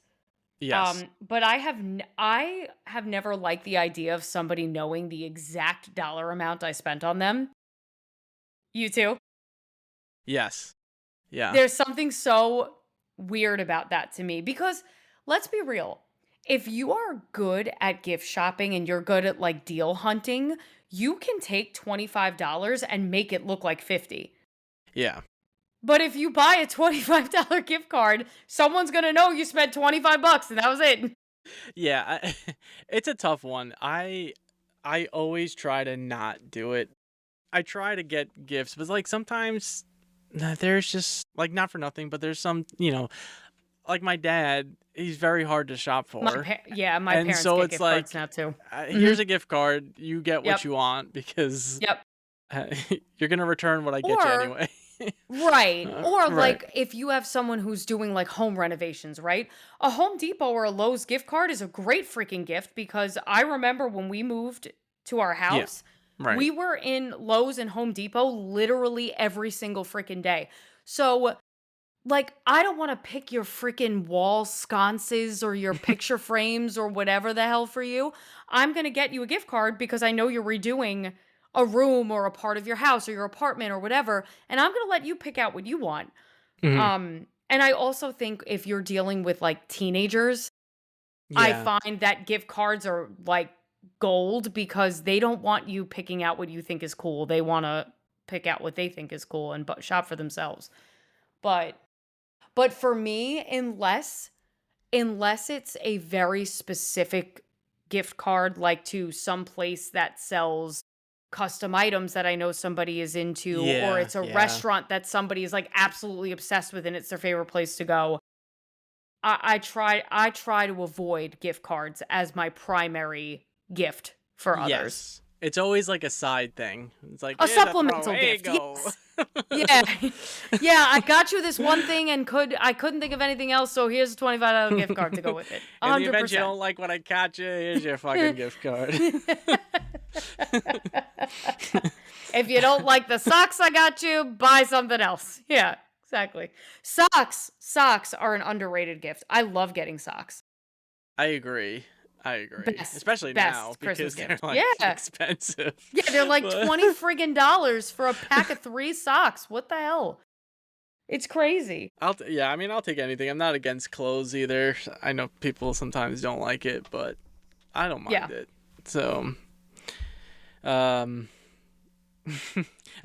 Yes. But I have never liked the idea of somebody knowing the exact dollar amount I spent on them. You too? Yes. Yeah. There's something so weird about that to me because let's be real. If you are good at gift shopping and you're good at like deal hunting, you can take $25 and make it look like 50. Yeah. But if you buy a $25 gift card, someone's going to know you spent 25 bucks and that was it. Yeah, it's a tough one. I always try to not do it. I try to get gifts, but like sometimes there's just like not for nothing, but there's some, like my dad, he's very hard to shop for. My And parents so get it's gift like cards now too. here's a gift card, you get Yep. what you want because Yep. you're going to return what I get you Or anyway. right. Or Right. like if you have someone who's doing like home renovations, right? A Home Depot or a Lowe's gift card is a great freaking gift because I remember when we moved to our Yeah. house, Right. we were in Lowe's and Home Depot literally every single freaking day. So like, I don't want to pick your freaking wall sconces or your picture frames or whatever the hell for you. I'm going to get you a gift card because I know you're redoing a room or a part of your house or your apartment or whatever, and I'm going to let you pick out what you want. Mhm. And I also think if you're dealing with like teenagers, I Yeah. find that gift cards are like gold because they don't want you picking out what you think is cool. They want to pick out what they think is cool and shop for themselves. But for me, unless it's a very specific gift card, like to some place that sells custom items that I know somebody is into, or Yeah. it's a Yeah. restaurant that somebody is like absolutely obsessed with and it's their favorite place to go. I try to avoid gift cards as my primary gift for others. Yes. It's always like a side thing. It's like, A here's a throw. supplemental Here you gift. go. Yes. Yeah. Yeah, I got you this one thing and I couldn't think of anything else, so here's a $25 gift card to go with it. In the event you 100%. don't like what I got you, here's your fucking gift card. If you don't like the socks I got you, buy something else. Yeah, exactly. Socks are an underrated gift. I love getting socks. I agree. Especially now Best Christmas because they're gift. like Yeah. expensive. Yeah, they're like But- 20 friggin' dollars for a pack of 3 socks. What the hell? It's crazy. I'll take anything. I'm not against clothes either. I know people sometimes don't like it, but I don't mind it. So, all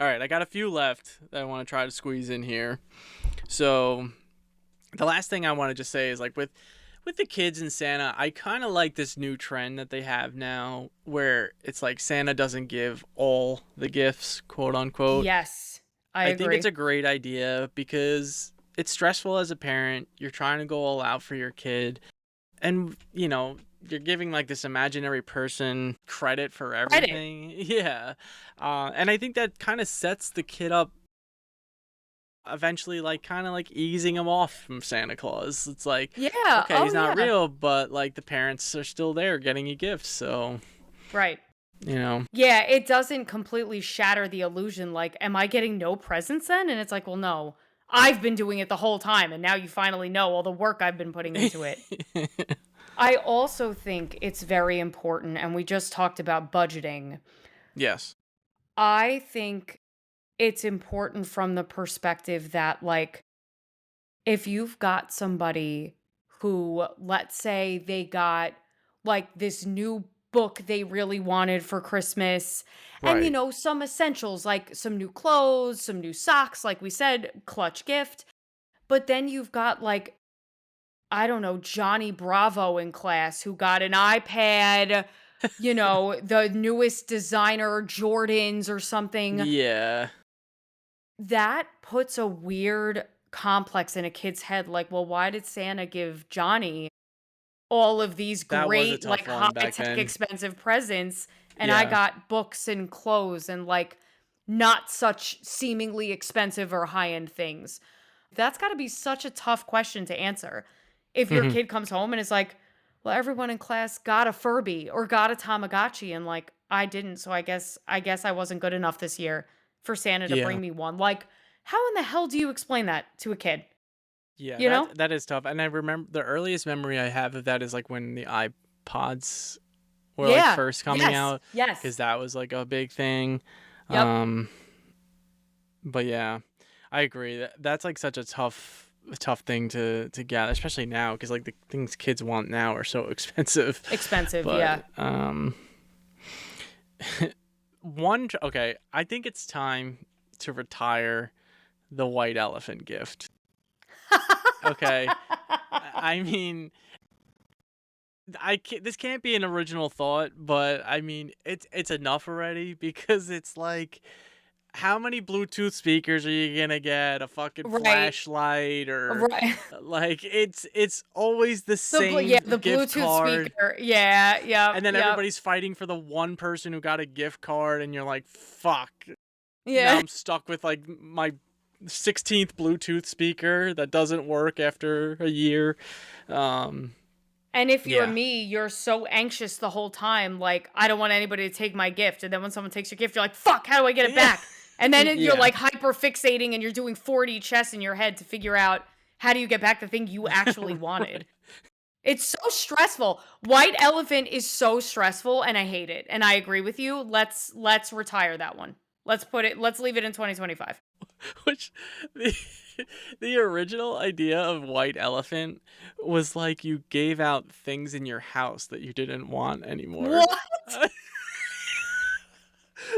right, I got a few left that I want to try to squeeze in here. So, the last thing I want to just say is like with the kids and Santa, I kind of like this new trend that they have now where it's like Santa doesn't give all the gifts, quote unquote. Yes, I agree. think it's a great idea because it's stressful as a parent. You're trying to go all out for your kid. And, you're giving like this imaginary person credit for everything. Yeah. And I think that kind of sets the kid up eventually, like kind of like easing him off from Santa Claus. It's like, yeah, okay, he's not real, but like the parents are still there getting you gifts. So, right. Yeah, it doesn't completely shatter the illusion. Like, am I getting no presents then? And it's like, well, no, I've been doing it the whole time. And now you finally know all the work I've been putting into it. I also think it's very important. And we just talked about budgeting. Yes. I think it's important from the perspective that, like, if you've got somebody who, let's say they got like this new book they really wanted for Christmas, and some essentials like some new clothes, some new socks, like we said, clutch gift. But then you've got like, I don't know, Johnny Bravo in class who got an iPad, the newest designer Jordans or something. Yeah. That puts a weird complex in a kid's head. Like, well, why did Santa give Johnny all of these That was a great, like, tough one back high-tech then. expensive presents, and I Yeah. got books and clothes and, like, not such seemingly expensive or high-end things? That's gotta be such a tough question to answer. If your Mhm. kid comes home and is like, "Well, everyone in class got a Furby or got a Tamagotchi," and, like, "I didn't, so I guess I wasn't good enough this year for Santa to Yeah. bring me one." Like, how in the hell do you explain that to a kid? Yeah, You know? that is tough, and I remember the earliest memory I have of that is, like, when the iPods were, like, Yeah. first coming Yes. out, because Yes. that was, like, a big thing. Yep. Um, but yeah, I agree. That's, like, such a tough thing to get, especially now, because like, the things kids want now are so expensive. Expensive, yeah. But, okay, I think it's time to retire the white elephant gift. Okay? I mean, this can't be an original thought, but I mean, it's enough already because it's like, how many Bluetooth speakers are you gonna get? A fucking Right. flashlight or Right. like it's always the Yeah, same the gift Bluetooth card, speaker. Yeah, yep, and then yep. everybody's fighting for the one person who got a gift card, and you're like, fuck. Now Yeah. I'm stuck with like my 16th Bluetooth speaker that doesn't work after a year. Um, And if you're yeah. me, you're so anxious the whole time, like, "I don't want anybody to take my gift," and then when someone takes your gift, you're like, "Fuck, how do I get it Yeah. back?" And then you're, Yeah. like, hyper fixating and you're doing 4D chess in your head to figure out how do you get back the thing you actually Right. wanted. It's so stressful. White elephant is so stressful, and I hate it, and I agree with you. Let's retire that one. Let's leave it in 2025. Which the the original idea of white elephant was like you gave out things in your house that you didn't want anymore. What?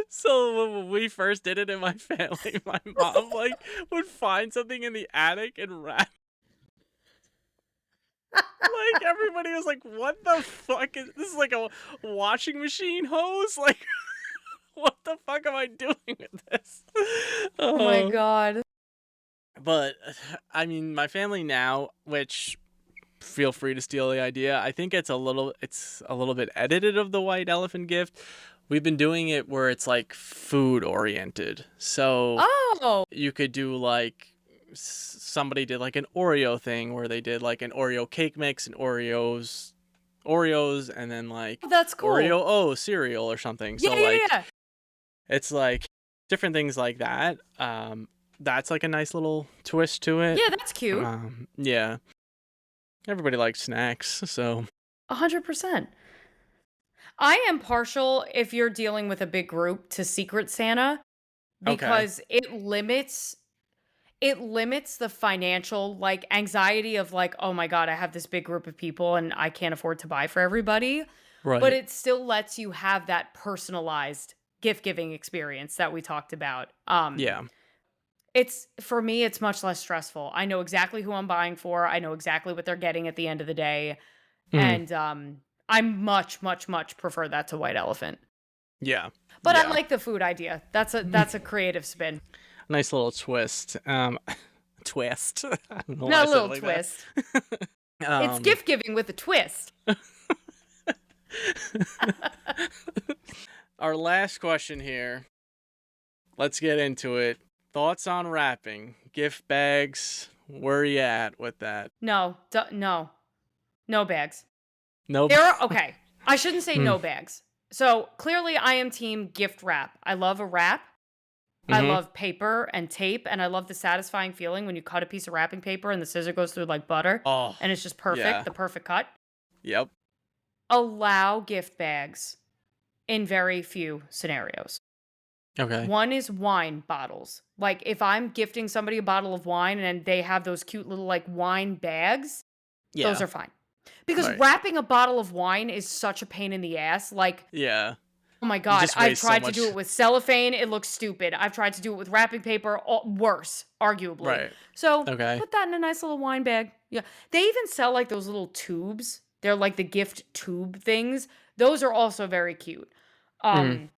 So when we first did it in my family, my mom like would find something in the attic and wrap. Like everybody was like, "What the fuck is this? Is like a washing machine hose? Like what the fuck am I doing with this?" Oh my Oh. god. But I mean, my family now, which feel free to steal the idea. I think it's a little bit edited of the white elephant gift. We've been doing it where it's like food oriented. So Oh, you could do like somebody did like an Oreo thing where they did like an Oreo cake mix and Oreos and then like that's cool. Oreo O cereal or something. Yeah, So yeah, like yeah. it's like different things like that. That's like a nice little twist to it. Yeah, that's cute. Yeah. Everybody likes snacks, so 100%. I am partial if you're dealing with a big group to Secret Santa okay. because it limits the financial like anxiety of like, "Oh my god, I have this big group of people and I can't afford to buy for everybody." But Right. it still lets you have that personalized gift-giving experience that we talked about. Yeah. It's for me, it's much less stressful. I know exactly who I'm buying for. I know exactly what they're getting at the end of the day. Mhm. And I much, much, much prefer that to white elephant. Yeah. But I Yeah. like the food idea. That's a creative spin. Nice little twist. Twist. I don't know why I No, a said it little like that. twist. It's Um, gift giving with a twist. our last question here. Let's get into it. Thoughts on wrapping, gift bags. Where are you at with that? No, no, no bags. Nope. There are okay. I shouldn't say Mm. no bags. So clearly, I am team gift wrap. I love a wrap. I Mhm. love paper and tape, and I love the satisfying feeling when you cut a piece of wrapping paper and the scissor goes through like butter, Oh, and it's just perfect, yeah. the perfect cut. Yep. Allow gift bags in very few scenarios. Okay. One is wine bottles. Like if I'm gifting somebody a bottle of wine and they have those cute little like wine bags, those Yeah. are fine. Because Right. wrapping a bottle of wine is such a pain in the ass. Like, Yeah. oh my You God, just I've waste so tried to much. do it with cellophane. It looks stupid. I've tried to do it with wrapping paper. Worse, arguably. Right. So Okay. put that in a nice little wine bag. Yeah. They even sell like those little tubes. They're like the gift tube things. Those are also very cute. Mhm.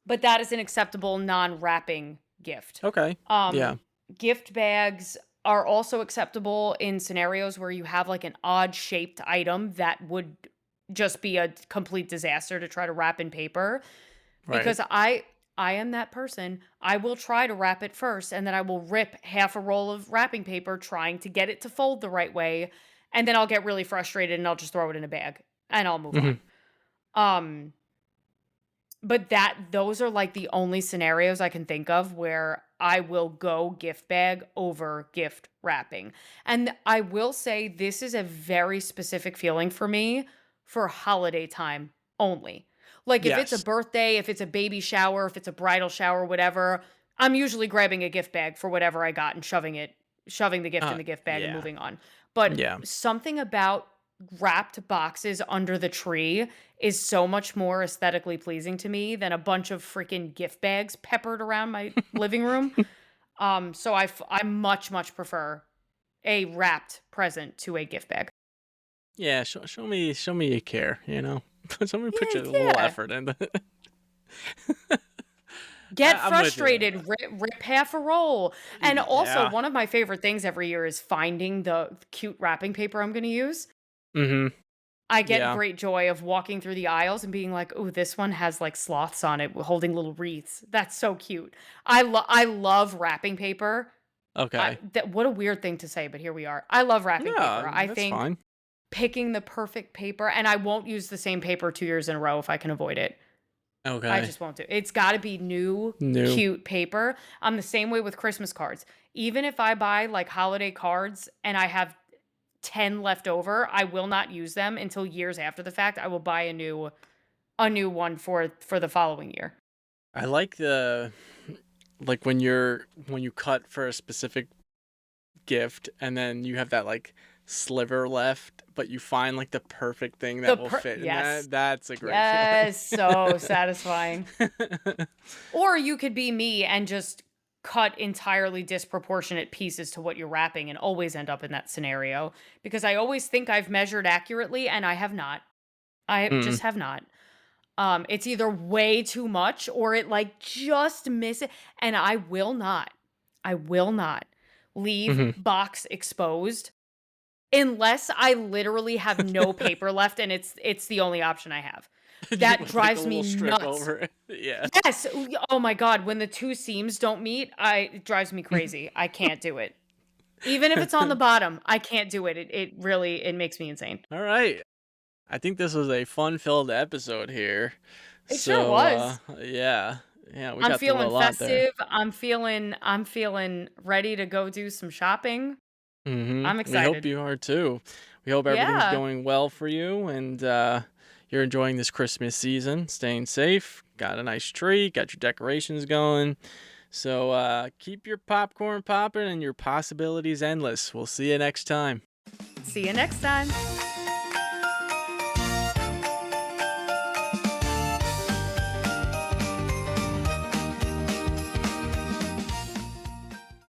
But that is an acceptable non-wrapping gift. Okay. Yeah. Gift bags are also acceptable in scenarios where you have like an odd shaped item that would just be a complete disaster to try to wrap in paper, Right. because I am that person. I will try to wrap it first, and then I will rip half a roll of wrapping paper trying to get it to fold the right way, and then I'll get really frustrated and I'll just throw it in a bag and I'll move on. Mhm. Um but those are like the only scenarios I can think of where I will go gift bag over gift wrapping. And I will say this is a very specific feeling for me for holiday time only. Like if it's a Yes. birthday, if it's a baby shower, if it's a bridal shower, whatever, I'm usually grabbing a gift bag for whatever I got and shoving the gift in the gift bag and Yeah. moving on. But Yeah. something about wrapped boxes under the tree is so much more aesthetically pleasing to me than a bunch of freaking gift bags peppered around my living room. So I much prefer a wrapped present to a gift bag. Yeah. Show me you care. Somebody put Yeah, your little yeah. effort into. Get I'm with you there. frustrated, rip half a roll. And also, Yeah. one of my favorite things every year is finding the cute wrapping paper I'm going to use. Mhm. I get Yeah. great joy of walking through the aisles and being like, "Ooh, this one has like sloths on it holding little wreaths. That's so cute." I love wrapping paper. Okay. What a weird thing to say, but here we are. I love wrapping Yeah, paper. I that's think fine. picking the perfect paper, and I won't use the same paper 2 years in a row if I can avoid it. I Okay. just won't do it. It's got to be new, New. cute paper. I'm the same way with Christmas cards. Even if I buy like holiday cards and I have 10 left over, I will not use them until years after the fact. I will buy a new one for the following year. I like like when you cut for a specific gift and then you have that like sliver left, but you find like the perfect thing that will fit in Yes. that's a great feeling. Yes, so satisfying. Or you could be me and just cut entirely disproportionate pieces to what you're wrapping and always end up in that scenario, because I always think I've measured accurately and I have not. I Mm. just have not. It's either way too much or it like just miss it. And I will not leave Mhm. box exposed unless I literally have no paper left and it's the only option I have. That With like a drives me little strip nuts. over it. Yeah. Yes. Oh my god, when the two seams don't meet, it drives me crazy. I can't do it. Even if it's on the bottom, I can't do it. It really it makes me insane. All right. I think this was a fun-filled episode here. It sure So, was. yeah. Yeah, we I'm got through a feeling lot there. festive. I'm feeling ready to go do some shopping. I'm We hope excited. you are too. We hope everything's Yeah. going well for you and you're enjoying this Christmas season, staying safe, got a nice tree, got your decorations going. So keep your popcorn popping and your possibilities endless. We'll see you next time. See you next time.